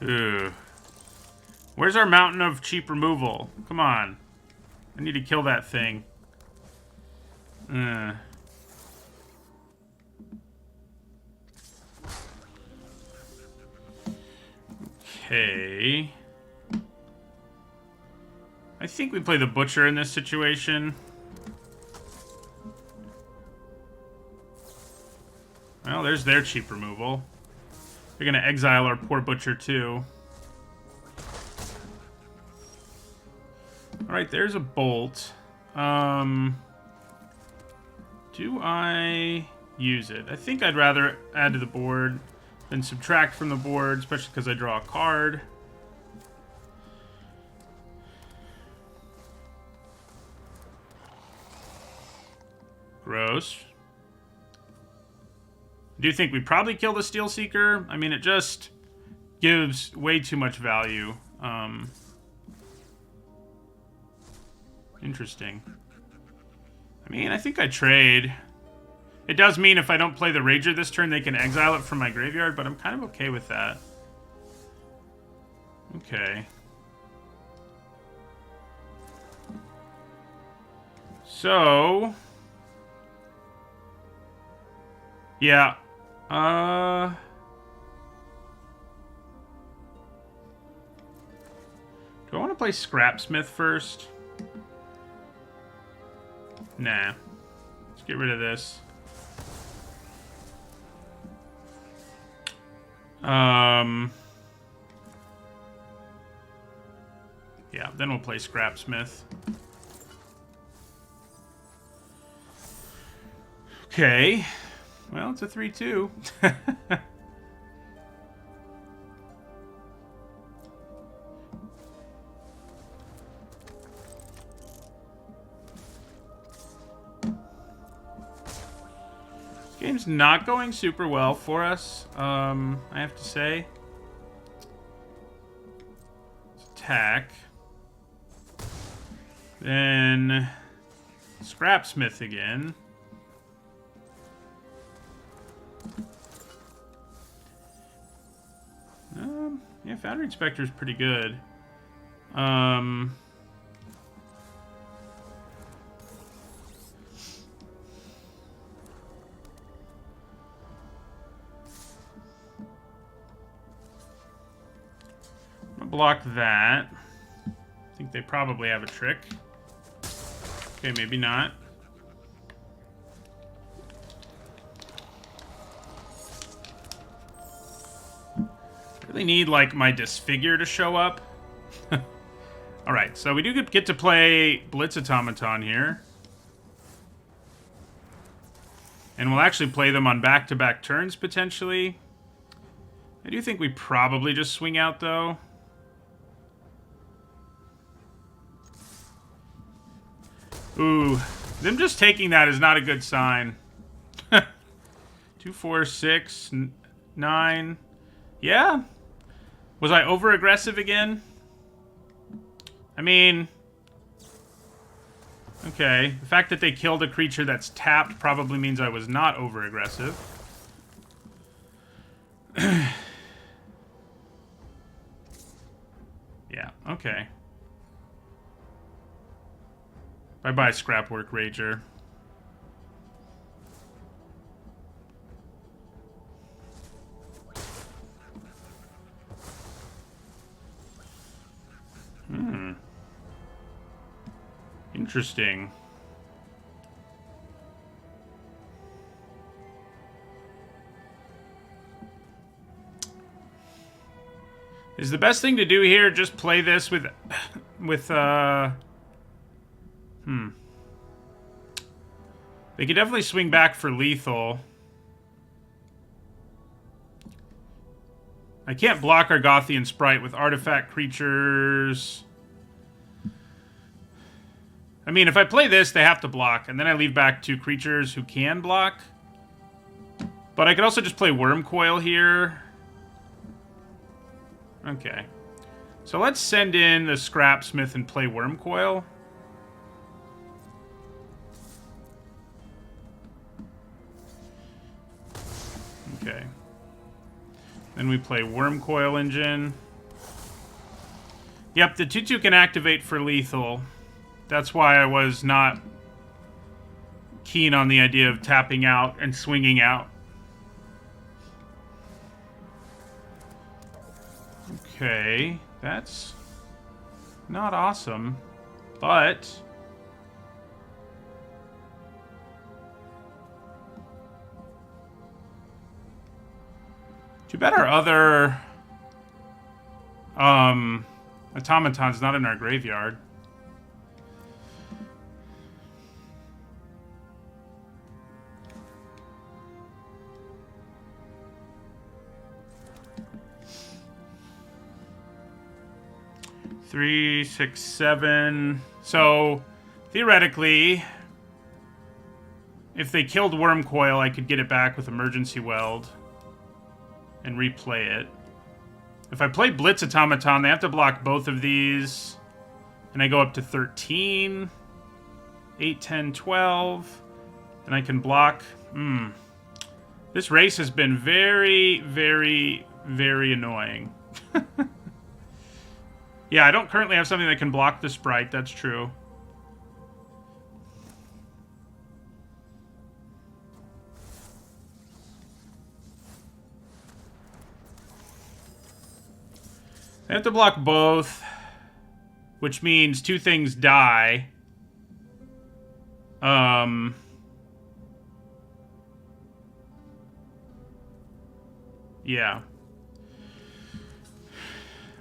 S1: Ugh. Where's our mountain of cheap removal? Come on. I need to kill that thing. Okay. I think we play the Butcher in this situation. Well, there's their cheap removal. They're going to exile our poor Butcher, too. Alright, there's a Bolt. Do I use it? I think I'd rather add to the board than subtract from the board, especially because I draw a card. Gross. I do think we probably kill the Steel Seeker. I mean, it just gives way too much value. Interesting. I mean, I think I trade. It does mean if I don't play the Rager this turn, they can exile it from my graveyard, but I'm kind of okay with that. Okay. So... yeah. Do I want to play Scrapsmith first? Nah. Let's get rid of this. Yeah, then we'll play Scrapsmith. Okay. Well, it's a 3-2. is not going super well for us, I have to say. Let's attack. Then Scrapsmith again. Yeah, Foundry Inspector is pretty good. Block that. I think they probably have a trick. Okay, maybe not. Really need, like, my Disfigure to show up. Alright, so we do get to play Blitz Automaton here. And we'll actually play them on back-to-back turns, potentially. I do think we probably just swing out, though. Ooh, them just taking that is not a good sign. 2, 4, 6, 9. Yeah? Was I over-aggressive again? I mean... Okay, the fact that they killed a creature that's tapped probably means I was not over-aggressive. Yeah, okay. Bye-bye, Scrapwork Rager. Interesting. Is the best thing to do here just play this with They could definitely swing back for lethal. I can't block our Gothian Sprite with artifact creatures. I mean, if I play this, they have to block, and then I leave back 2 creatures who can block. But I could also just play Wurmcoil here. Okay. So let's send in the Scrapsmith and play Wurmcoil. Okay. Then we play Wurmcoil Engine. Yep, the 2/2 can activate for lethal. That's why I was not keen on the idea of tapping out and swinging out. Okay, that's not awesome, but... Too bad our other automaton's not in our graveyard. Three, 6, 7. So, theoretically, if they killed Wurmcoil, I could get it back with Emergency Weld and replay it. If I play Blitz Automaton, they have to block both of these. And I go up to 13. 8, 10, 12. And I can block. This race has been very, very, very annoying. Yeah, I don't currently have something that can block the Sprite, that's true. I have to block both, which means 2 things die. Yeah.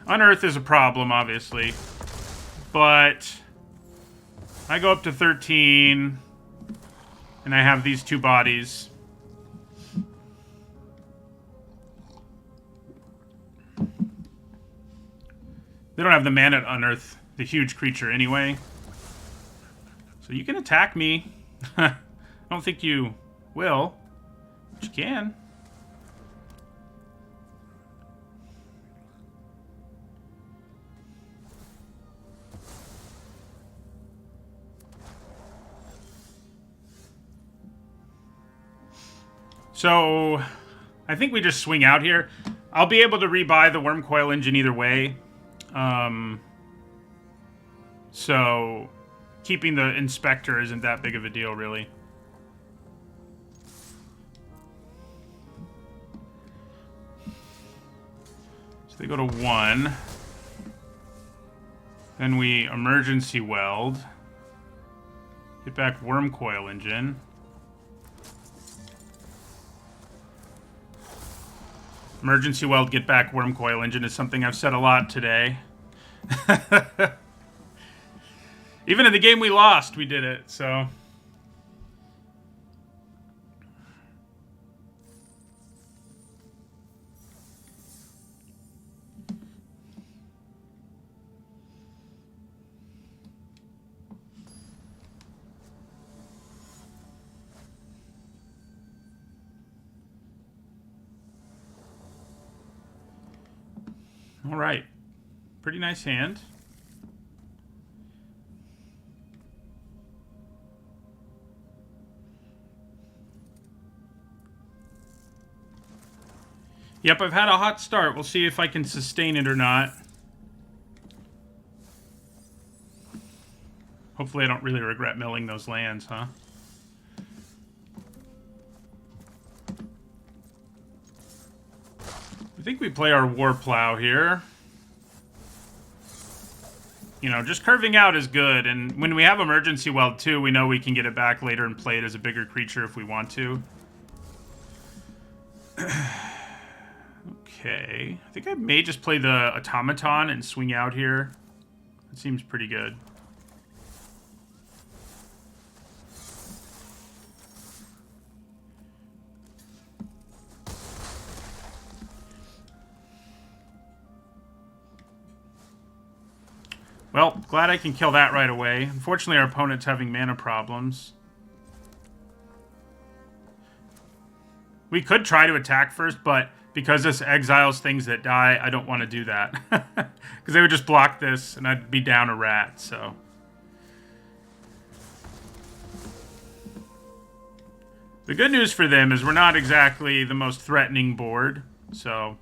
S1: Unearth is a problem, obviously. But I go up to 13, and I have these 2 bodies. They don't have the mana to unearth the huge creature anyway. So you can attack me. I don't think you will. you can. So, I think we just swing out here. I'll be able to rebuy the Wurmcoil engine either way. So, keeping the Inspector isn't that big of a deal, really. So they go to 1. Then we emergency weld. Get back Wurmcoil engine. Emergency weld, get back Wurmcoil engine is something I've said a lot today. Even in the game we lost, we did it, so... All right. Pretty nice hand. Yep, I've had a hot start. We'll see if I can sustain it or not. Hopefully I don't really regret milling those lands, huh? I think we play our War Plow here. You know, just curving out is good, and when we have Emergency Weld too, we know we can get it back later and play it as a bigger creature if we want to. Okay, I think I may just play the Automaton and swing out here. That seems pretty good. Well, glad I can kill that right away. Unfortunately, our opponent's having mana problems. We could try to attack first, but because this exiles things that die, I don't want to do that. Because they would just block this, and I'd be down a rat, so... The good news for them is we're not exactly the most threatening board, so...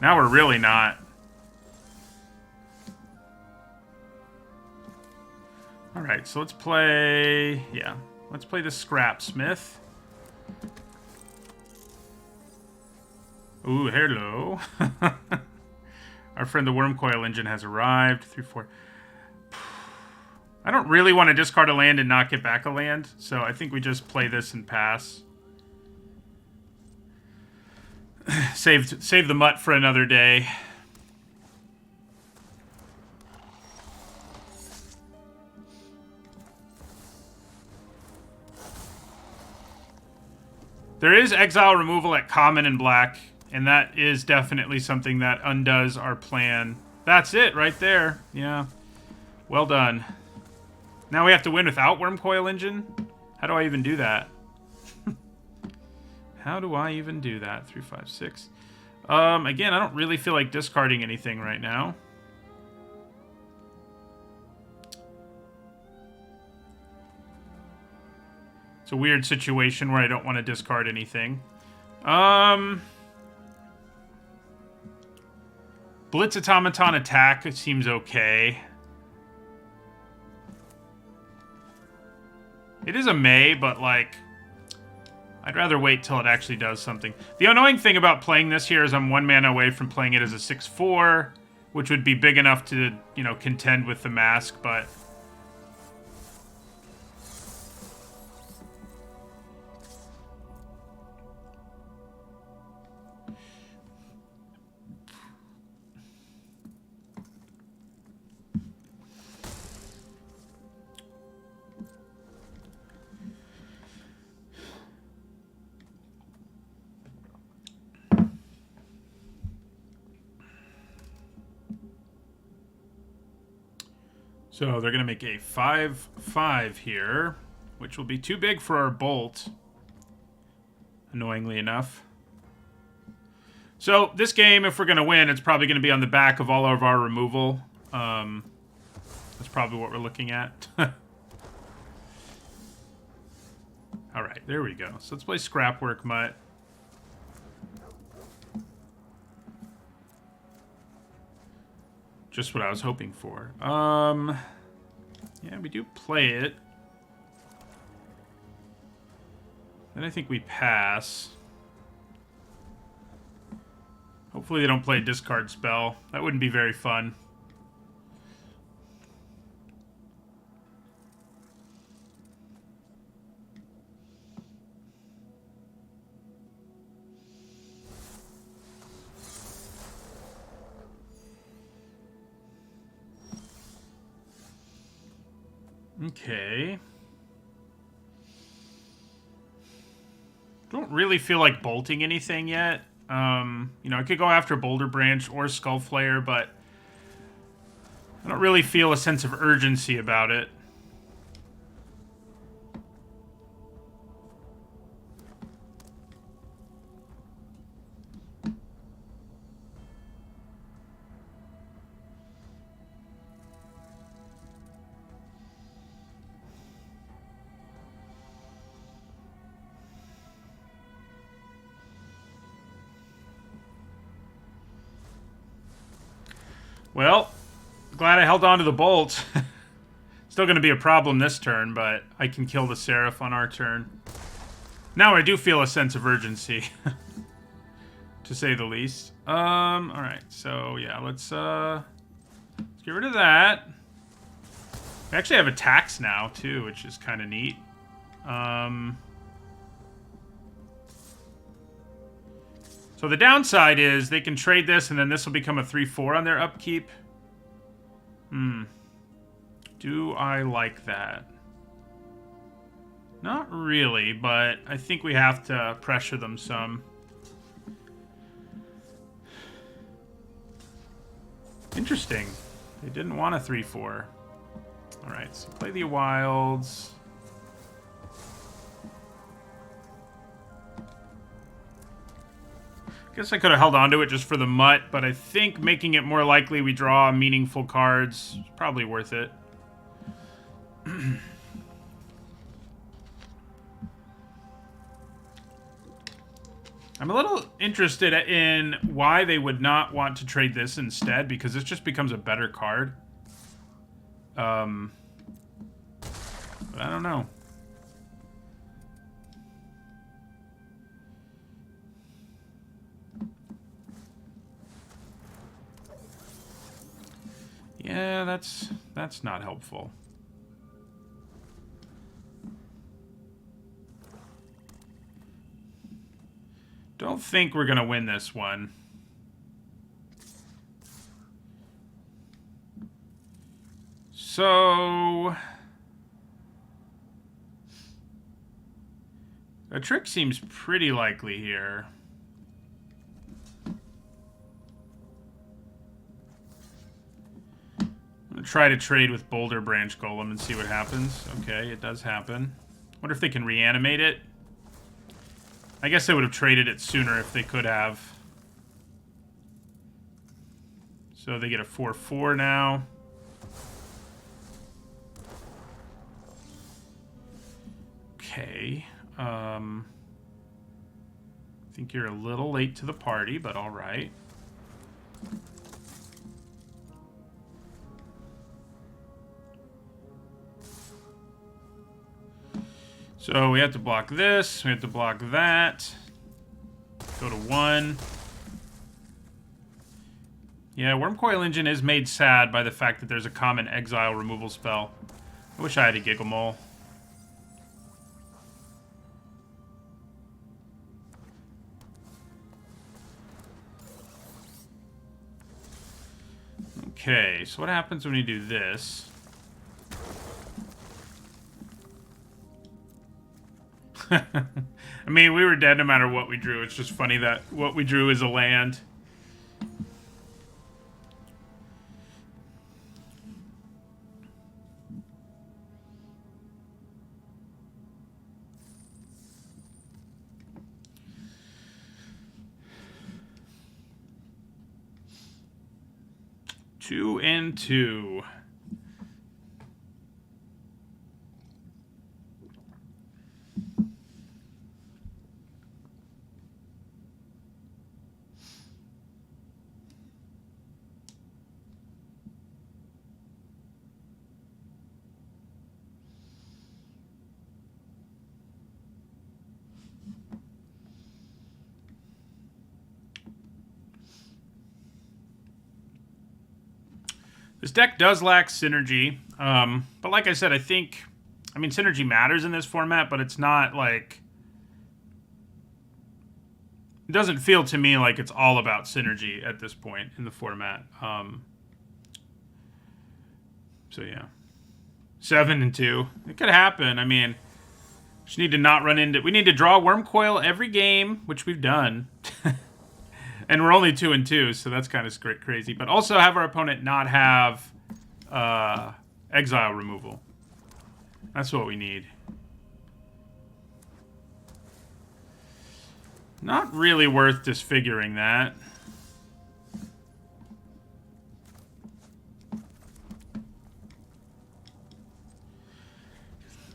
S1: Now we're really not. Alright, so let's play... Yeah, let's play the Scrapsmith. Ooh, hello. Our friend the Wurmcoil engine has arrived. 3, 4... I don't really want to discard a land and not get back a land, so I think we just play this and pass. Save the mutt for another day. There is exile removal at common and black, and that is definitely something that undoes our plan. That's it right there. Yeah. Well done. Now we have to win without Wurmcoil engine? How do I even do that? How do I even do that? 3, 5, 6. Again, I don't really feel like discarding anything right now. It's a weird situation where I don't want to discard anything. Blitz Automaton attack, it seems okay. It is a May, but like... I'd rather wait till it actually does something. The annoying thing about playing this here is I'm 1 mana away from playing it as a 6/4, which would be big enough to, you know, contend with the mask, but... So they're going to make a 5/5 here, which will be too big for our bolt, annoyingly enough. So this game, if we're going to win, it's probably going to be on the back of all of our removal. That's probably what we're looking at. All right, there we go. So let's play Scrapwork Mutt. Just what I was hoping for. Yeah, we do play it. Then I think we pass. Hopefully they don't play a discard spell. That wouldn't be very fun. Okay. Don't really feel like bolting anything yet. You know, I could go after Boulder Branch or Skull Flare, but I don't really feel a sense of urgency about it. Well, glad I held on to the bolt. Still going to be a problem this turn, but I can kill the Seraph on our turn. Now I do feel a sense of urgency, to say the least. Alright, so yeah, let's get rid of that. We actually have attacks now, too, which is kind of neat. So the downside is they can trade this, and then this will become a 3/4 on their upkeep. Do I like that? Not really, but I think we have to pressure them some. Interesting. They didn't want a 3/4. Alright, so play the Wilds. Guess I could have held on to it just for the mutt, but I think making it more likely we draw meaningful cards is probably worth it. I'm a little interested in why they would not want to trade this instead, because this just becomes a better card. But I don't know. Yeah, that's not helpful. Don't think we're gonna win this one. So a trick seems pretty likely here. Try to trade with Boulder Branch Golem and see what happens. Okay, it does happen. Wonder if they can reanimate it. I guess they would have traded it sooner if they could have. So they get a 4/4 now. Okay. I think you're a little late to the party, but all right. So we have to block this, we have to block that. Go to 1. Yeah, Wurmcoil Engine is made sad by the fact that there's a common exile removal spell. I wish I had a Giggle Mole. Okay, so what happens when you do this? I mean, we were dead no matter what we drew. It's just funny that what we drew is a land. 2-2. This deck does lack synergy, but like I said, I mean, synergy matters in this format, but it's not like... It doesn't feel to me like it's all about synergy at this point in the format. So yeah. 7-2. It could happen. I mean, just need to not run into... We need to draw Wurmcoil every game, which we've done. And we're only 2-2, so that's kind of crazy. But also have our opponent not have exile removal. That's what we need. Not really worth disfiguring that.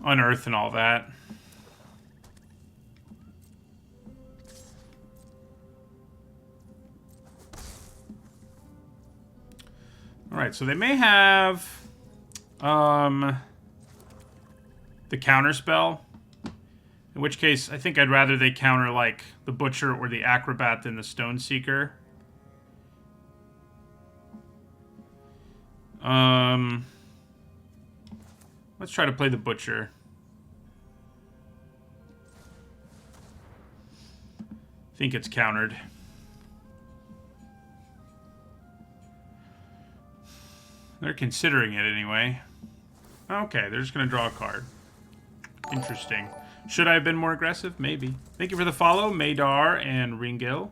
S1: Unearth and all that. Alright, so they may have the counter spell. In which case, I think I'd rather they counter, like, the Butcher or the Acrobat than the Stone Seeker. Let's try to play the Butcher. I think it's countered. They're considering it anyway. Okay, they're just going to draw a card. Interesting. Should I have been more aggressive? Maybe. Thank you for the follow, Madar and Ringil.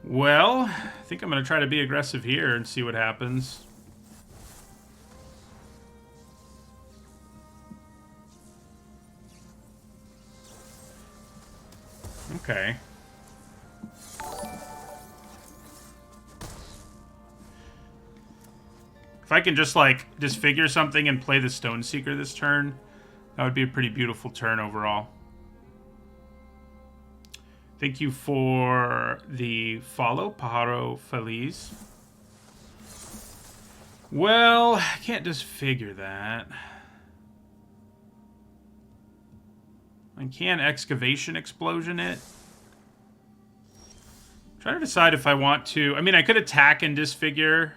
S1: Well, I think I'm going to try to be aggressive here and see what happens. Okay. If I can just, like, disfigure something and play the Stone Seeker this turn, that would be a pretty beautiful turn overall. Thank you for the follow, Pajaro Feliz. Well, I can't disfigure that. I can Excavation Explosion it. I'm trying to decide if I want to... I mean, I could attack and disfigure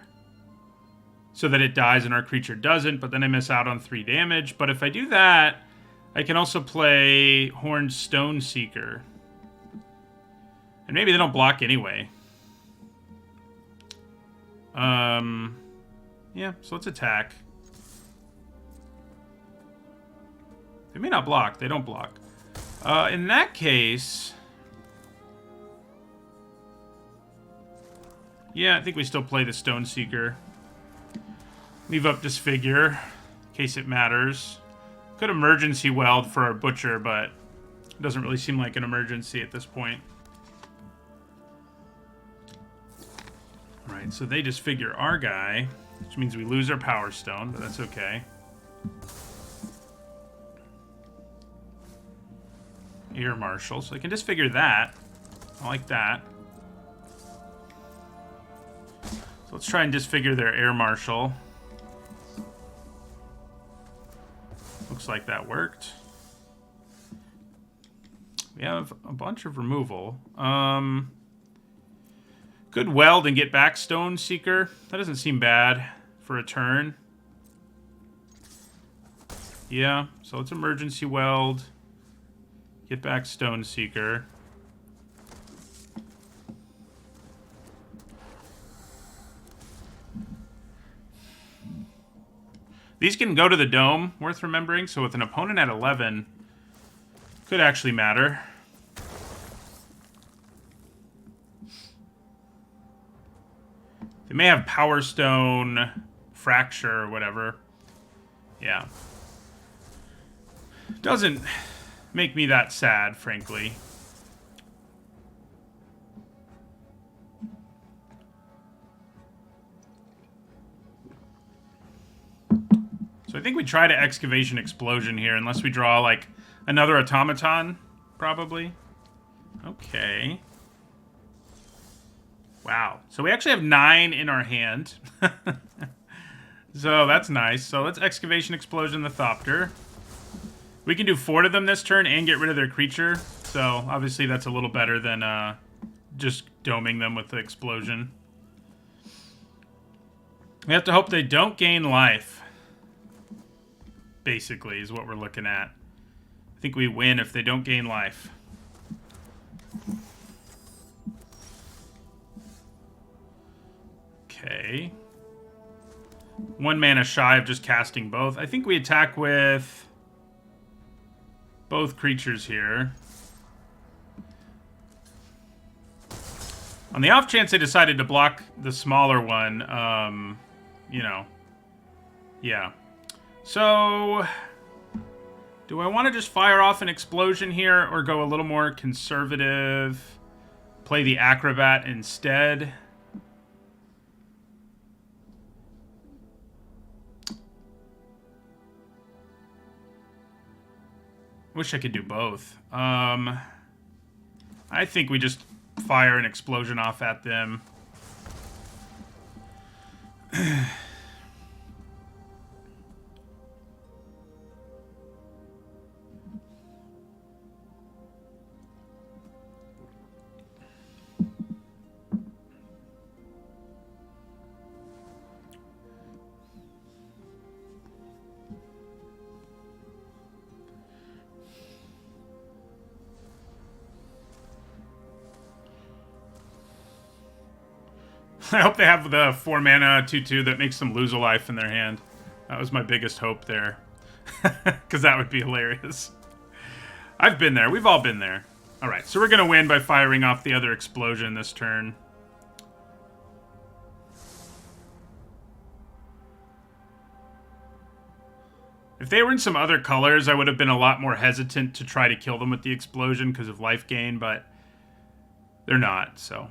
S1: so that it dies and our creature doesn't, but then I miss out on 3 damage. But if I do that, I can also play Horned Stone Seeker. And maybe they don't block anyway. Yeah, so let's attack. They may not block. They don't block. In that case... Yeah, I think we still play the Stone Seeker. Leave up Disfigure, in case it matters. Could Emergency Weld for our Butcher, but it doesn't really seem like an emergency at this point. Alright, so they disfigure our guy, which means we lose our Power Stone, but that's okay. Air Marshal, so I can disfigure that. I like that. So let's try and disfigure their Air Marshal. Looks like that worked. We have a bunch of removal. Could Weld and get back Stone Seeker. That doesn't seem bad for a turn. Yeah, so let's Emergency Weld. Get back Stone Seeker. These can go to the Dome, worth remembering. So with an opponent at 11, could actually matter. They may have Power Stone, Fracture, or whatever. Yeah. Doesn't make me that sad, frankly. So I think we try to Excavation Explosion here, unless we draw, like, another Automaton, probably. Okay. Wow. So we actually have 9 in our hand. So that's nice. So let's Excavation Explosion the Thopter. We can do 4 to them this turn and get rid of their creature. So obviously that's a little better than just doming them with the explosion. We have to hope they don't gain life. Basically, is what we're looking at. I think we win if they don't gain life. Okay. 1 mana shy of just casting both. I think we attack with both creatures here. On the off chance they decided to block the smaller one, you know. Yeah. So, do I want to just fire off an explosion here or go a little more conservative? Play the Acrobat instead? Wish I could do both. I think we just fire an explosion off at them. I hope they have the 4 mana 2/2 that makes them lose a life in their hand. That was my biggest hope there. Because that would be hilarious. I've been there. We've all been there. Alright, so we're going to win by firing off the other explosion this turn. If they were in some other colors, I would have been a lot more hesitant to try to kill them with the explosion because of life gain, but they're not, so...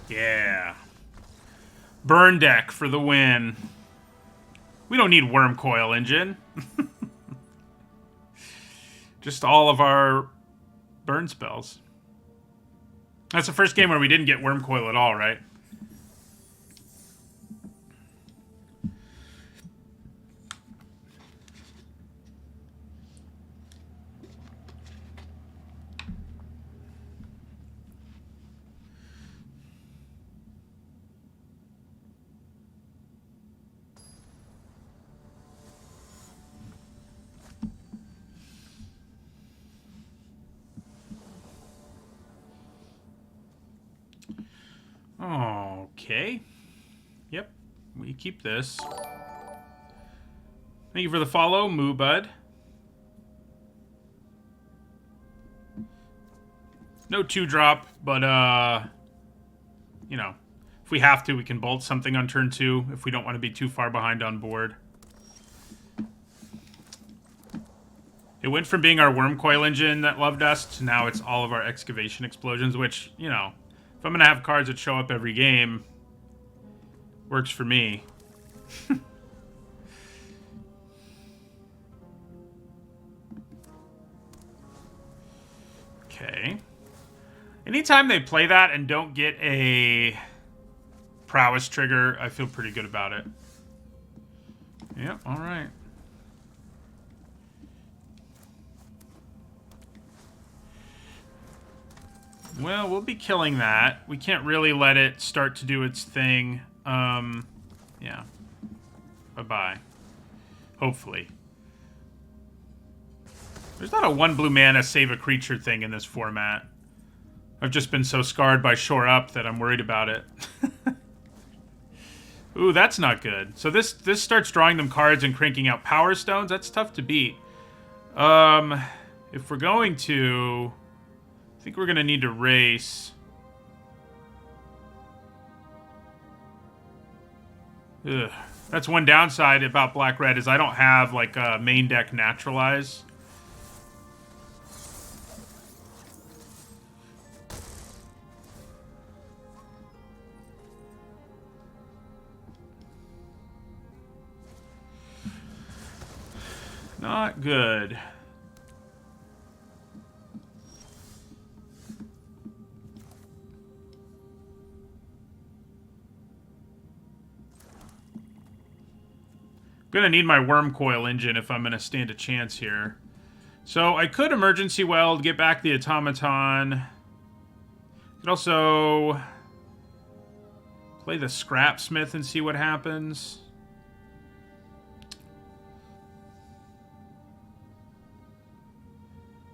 S1: Yeah. Burn deck for the win. We don't need Wurmcoil engine. Just all of our burn spells. That's the first game where we didn't get Wurmcoil at all, right? Okay. Yep. We keep this. Thank you for the follow, Moo Bud. No 2-drop, but, you know, if we have to, we can bolt something on turn 2 if we don't want to be too far behind on board. It went from being our Wurmcoil engine that loved us to now it's all of our Excavation Explosions, which, you know, if I'm going to have cards that show up every game, works for me. Okay. Anytime they play that and don't get a prowess trigger, I feel pretty good about it. Yep, alright. Well, we'll be killing that. We can't really let it start to do its thing. Yeah. Bye-bye. Hopefully. There's not a 1 blue mana save a creature thing in this format. I've just been so scarred by Shore Up that I'm worried about it. Ooh, that's not good. So this starts drawing them cards and cranking out Power Stones. That's tough to beat. If we're going to... I think we're going to need to race. Ugh. That's one downside about black-red is I don't have, like, a main deck naturalize. Not good. Gonna need my Wurmcoil engine if I'm gonna stand a chance here. So I could emergency weld, get back the automaton. Could also play the scrapsmith and see what happens.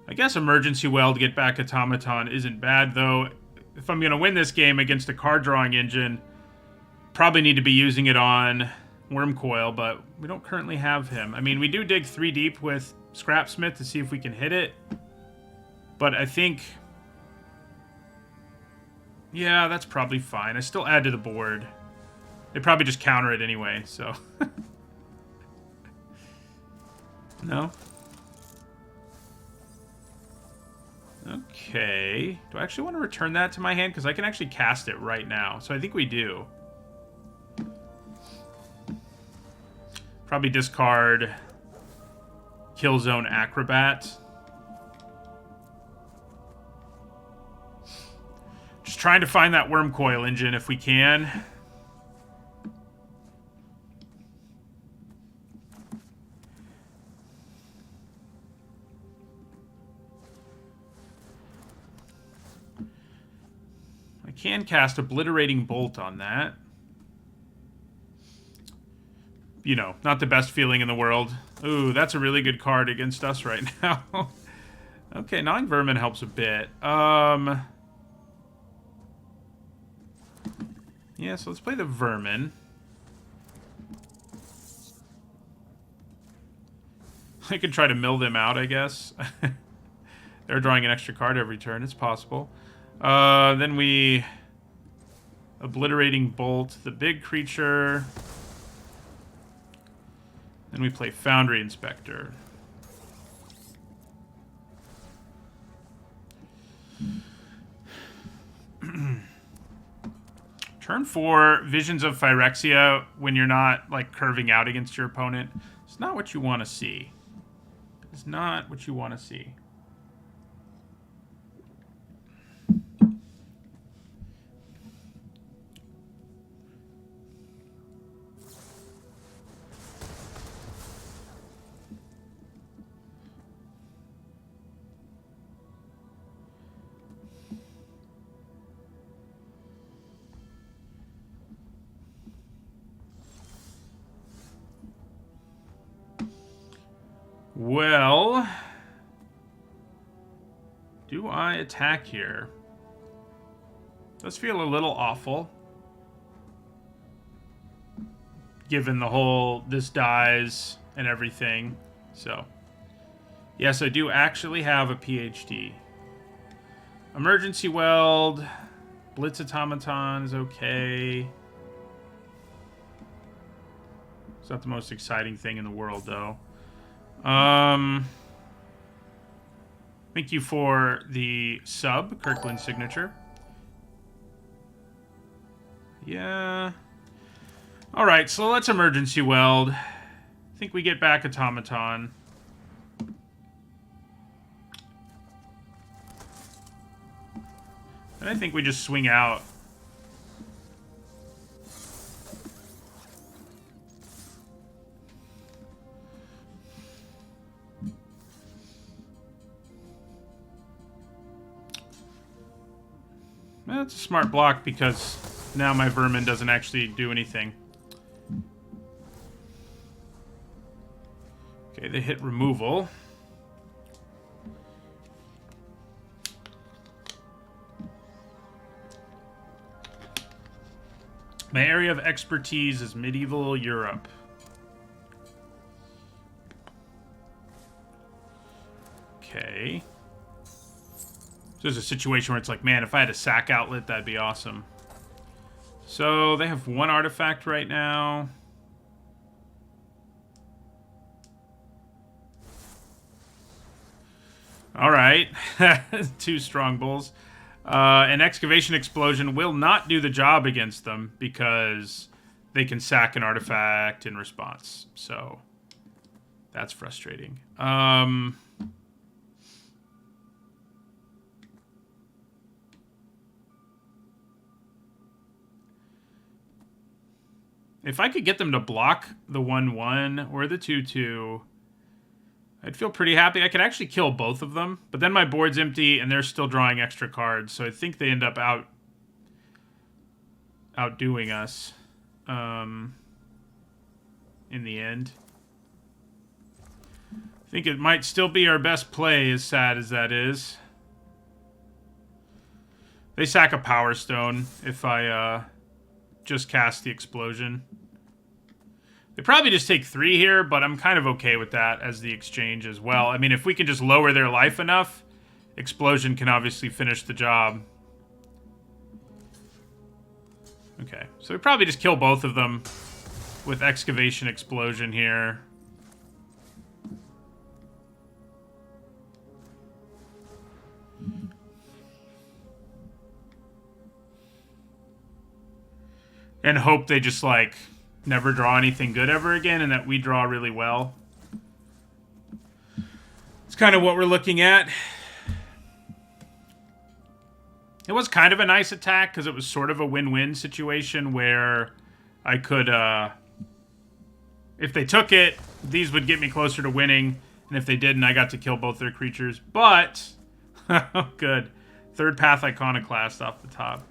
S1: I guess emergency weld, get back automaton isn't bad, though. If I'm gonna win this game against a card drawing engine, probably need to be using it on Wurmcoil, but we don't currently have him. I mean, we do dig 3 deep with Scrapsmith to see if we can hit it. But I think... yeah, that's probably fine. I still add to the board. They probably just counter it anyway, so... no? Okay. Do I actually want to return that to my hand? Because I can actually cast it right now. So I think we do. Probably discard Killzone Acrobat. Just trying to find that Wurmcoil engine if we can. I can cast Obliterating Bolt on that. You know, not the best feeling in the world. Ooh, that's a really good card against us right now. Okay, Gnawing Vermin helps a bit. Yeah, so let's play the Vermin. I could try to mill them out, I guess. They're drawing an extra card every turn. It's possible. Then we... Obliterating Bolt, the big creature... Then we play Foundry Inspector. Turn 4, Visions of Phyrexia, when you're not, like, curving out against your opponent. It's not what you want to see. It's not what you want to see. Well, do I attack here? Does feel a little awful. Given the whole this dies and everything. So, yes, I do actually have a PhD. Emergency Weld. Blitz Automaton is okay. It's not the most exciting thing in the world, though. Thank you for the sub, Kirkland signature. Yeah. Alright, so let's emergency weld. I think we get back automaton. And I think we just swing out. That's a smart block because now my Vermin doesn't actually do anything. Okay, they hit removal. My area of expertise is medieval Europe. Okay. So there's a situation where it's like, man, if I had a sack outlet, that'd be awesome. So they have one artifact right now. All right. 2 strong bulls. An excavation explosion will not do the job against them because they can sack an artifact in response. So that's frustrating. If I could get them to block the 1/1 or the 2/2, I'd feel pretty happy. I could actually kill both of them, but then my board's empty and they're still drawing extra cards, so I think they end up outdoing us in the end. I think it might still be our best play, as sad as that is. They sack a Power Stone if I just cast the explosion. They probably just take 3 here, but I'm kind of okay with that as the exchange as well. I mean, if we can just lower their life enough, explosion can obviously finish the job. Okay, so we probably just kill both of them with excavation explosion here. And hope they just, like, never draw anything good ever again and that we draw really well. It's kind of what we're looking at. It was kind of a nice attack because it was sort of a win-win situation where I could, if they took it, these would get me closer to winning. And if they didn't, I got to kill both their creatures. But, good. Third Path Iconoclast off the top.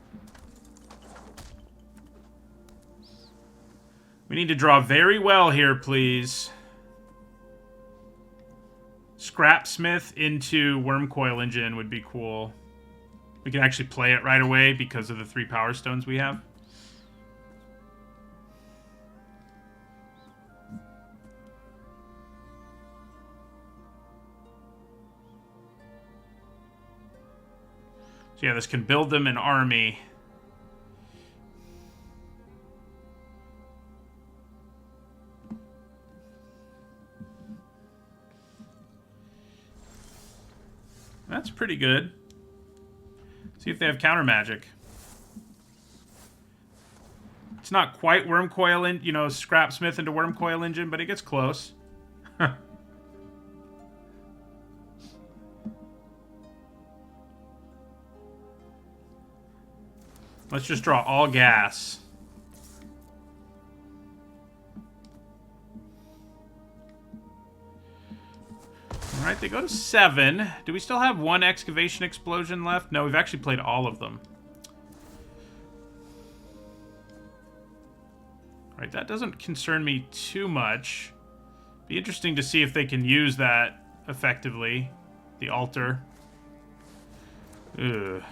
S1: We need to draw very well here, please. Scrapsmith into Wurmcoil Engine would be cool. We can actually play it right away because of the 3 Power Stones we have. So yeah, this can build them an army. That's pretty good. See if they have counter magic. It's not quite Wurmcoil, you know, Scrapsmith into Wurmcoil Engine, but it gets close. Let's just draw all gas. Alright, they go to 7. Do we still have 1 excavation explosion left? No, we've actually played all of them. Alright, that doesn't concern me too much. Be interesting to see if they can use that effectively. The altar. Ugh.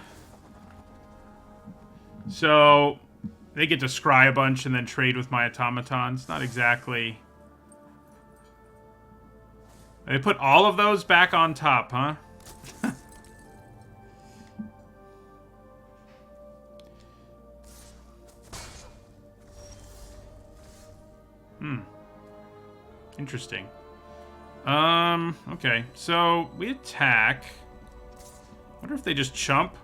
S1: So, they get to scry a bunch and then trade with my automatons. Not exactly... They put all of those back on top, huh? Interesting. Okay. So, we attack. Wonder if they just chump.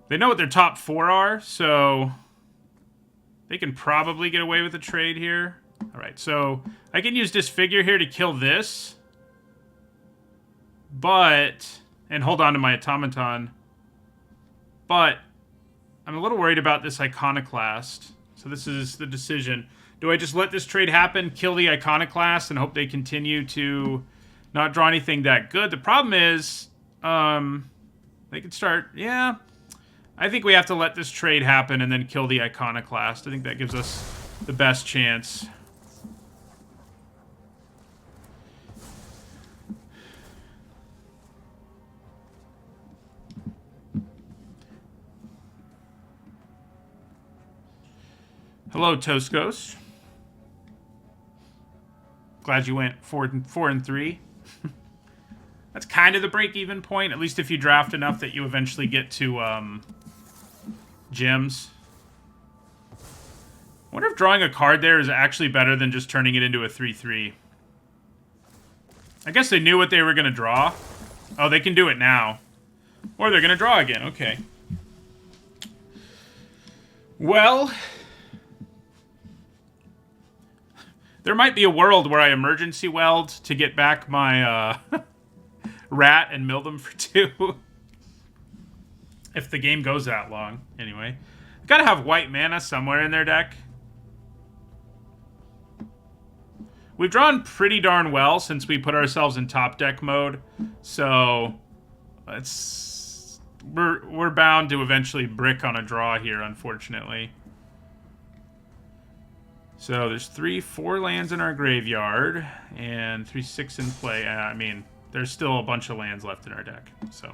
S1: They know what their top 4 are, so... They can probably get away with a trade here. Alright, so I can use Disfigure here to kill this. But, and hold on to my automaton. But, I'm a little worried about this Iconoclast. So this is the decision. Do I just let this trade happen, kill the Iconoclast, and hope they continue to not draw anything that good? The problem is, they could start, yeah. I think we have to let this trade happen and then kill the Iconoclast. I think that gives us the best chance. Hello, Toast Ghost. Glad you went 4 and 3. That's kind of the break-even point, at least if you draft enough that you eventually get to gems. I wonder if drawing a card there is actually better than just turning it into a 3/3. I guess they knew what they were going to draw. Oh, they can do it now. Or they're going to draw again. Okay. Well, there might be a world where I emergency weld to get back my rat and mill them for 2. If the game goes that long. Anyway. Gotta have white mana somewhere in their deck. We've drawn pretty darn well since we put ourselves in top deck mode. So we're bound to eventually brick on a draw here, unfortunately. So there's 4 lands in our graveyard and 6 in play. I mean, there's still a bunch of lands left in our deck. So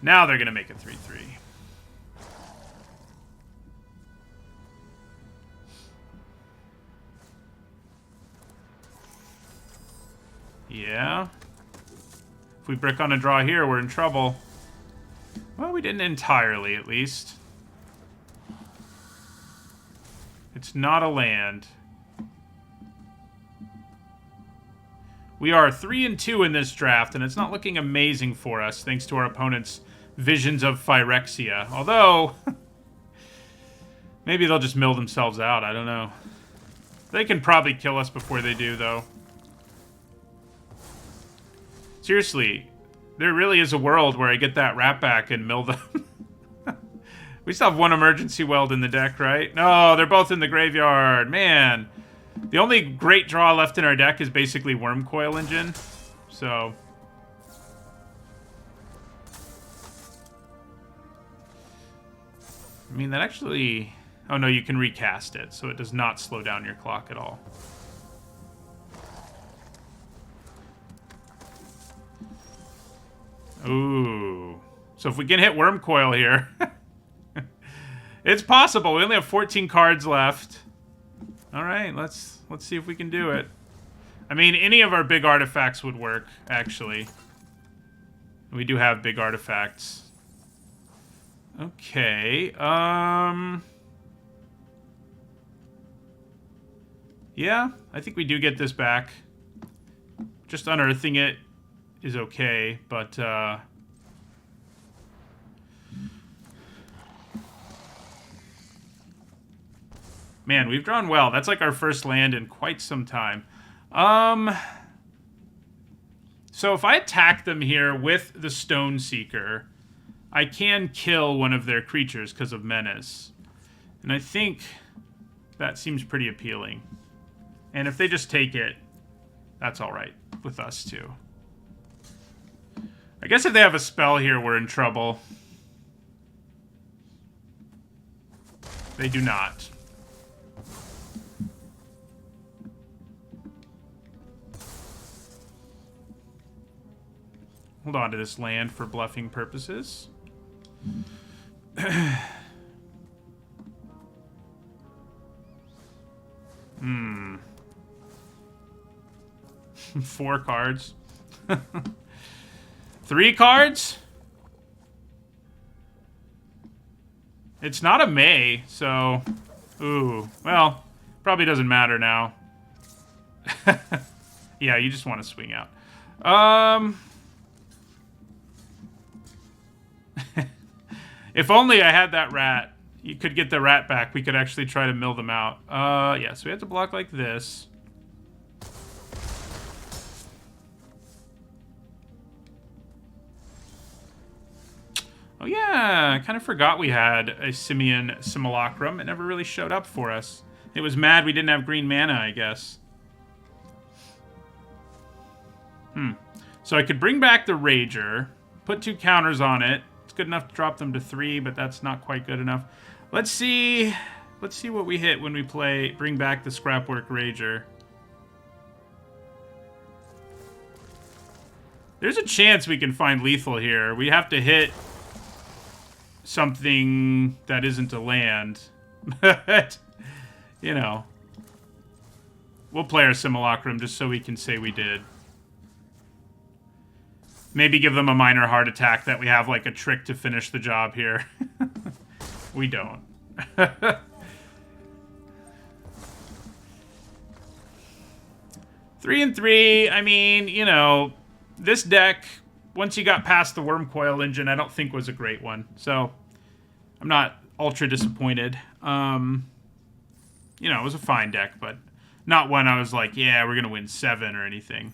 S1: now they're gonna make it 3/3. Yeah. If we brick on a draw here, we're in trouble. Well, we didn't entirely, at least. It's not a land. We are 3-2 in this draft, and it's not looking amazing for us, thanks to our opponent's visions of Phyrexia. Although, maybe they'll just mill themselves out. I don't know. They can probably kill us before they do, though. Seriously, there really is a world where I get that rat back and mill them. We still have 1 emergency weld in the deck, right? No, they're both in the graveyard. Man. The only great draw left in our deck is basically Wurmcoil Engine. So. I mean, that actually... Oh, no, you can recast it, so it does not slow down your clock at all. Ooh. So if we can hit Wurmcoil here... It's possible. We only have 14 cards left. All right, let's see if we can do it. I mean, any of our big artifacts would work, actually. We do have big artifacts. Okay. Yeah, I think we do get this back. Just unearthing it is okay, but man, we've drawn well. That's like our first land in quite some time. So if I attack them here with the Stone Seeker, I can kill one of their creatures because of Menace. And I think that seems pretty appealing. And if they just take it, that's alright with us too. I guess if they have a spell here, we're in trouble. They do not. Hold on to this land for bluffing purposes. Hmm. 4 cards. 3 cards? It's not a May, so... Ooh. Well, probably doesn't matter now. Yeah, you just want to swing out. If only I had that rat. You could get the rat back. We could actually try to mill them out. Yeah, so we have to block like this. Oh yeah, I kind of forgot we had a Simian Simulacrum. It never really showed up for us. It was mad we didn't have green mana, I guess. So I could bring back the Rager, put 2 counters on it. It's good enough to drop them to 3, but that's not quite good enough. Let's see what we hit when we bring back the Scrapwork Rager. There's a chance we can find lethal here. We have to hit something that isn't a land. But, you know. We'll play our Simulacrum just so we can say we did. Maybe give them a minor heart attack that we have like a trick to finish the job here. We don't. 3-3. I mean, you know, this deck, once you got past the Wurmcoil engine, I don't think was a great one. So I'm not ultra disappointed. You know, it was a fine deck, but not one I was like, yeah, we're going to win 7 or anything.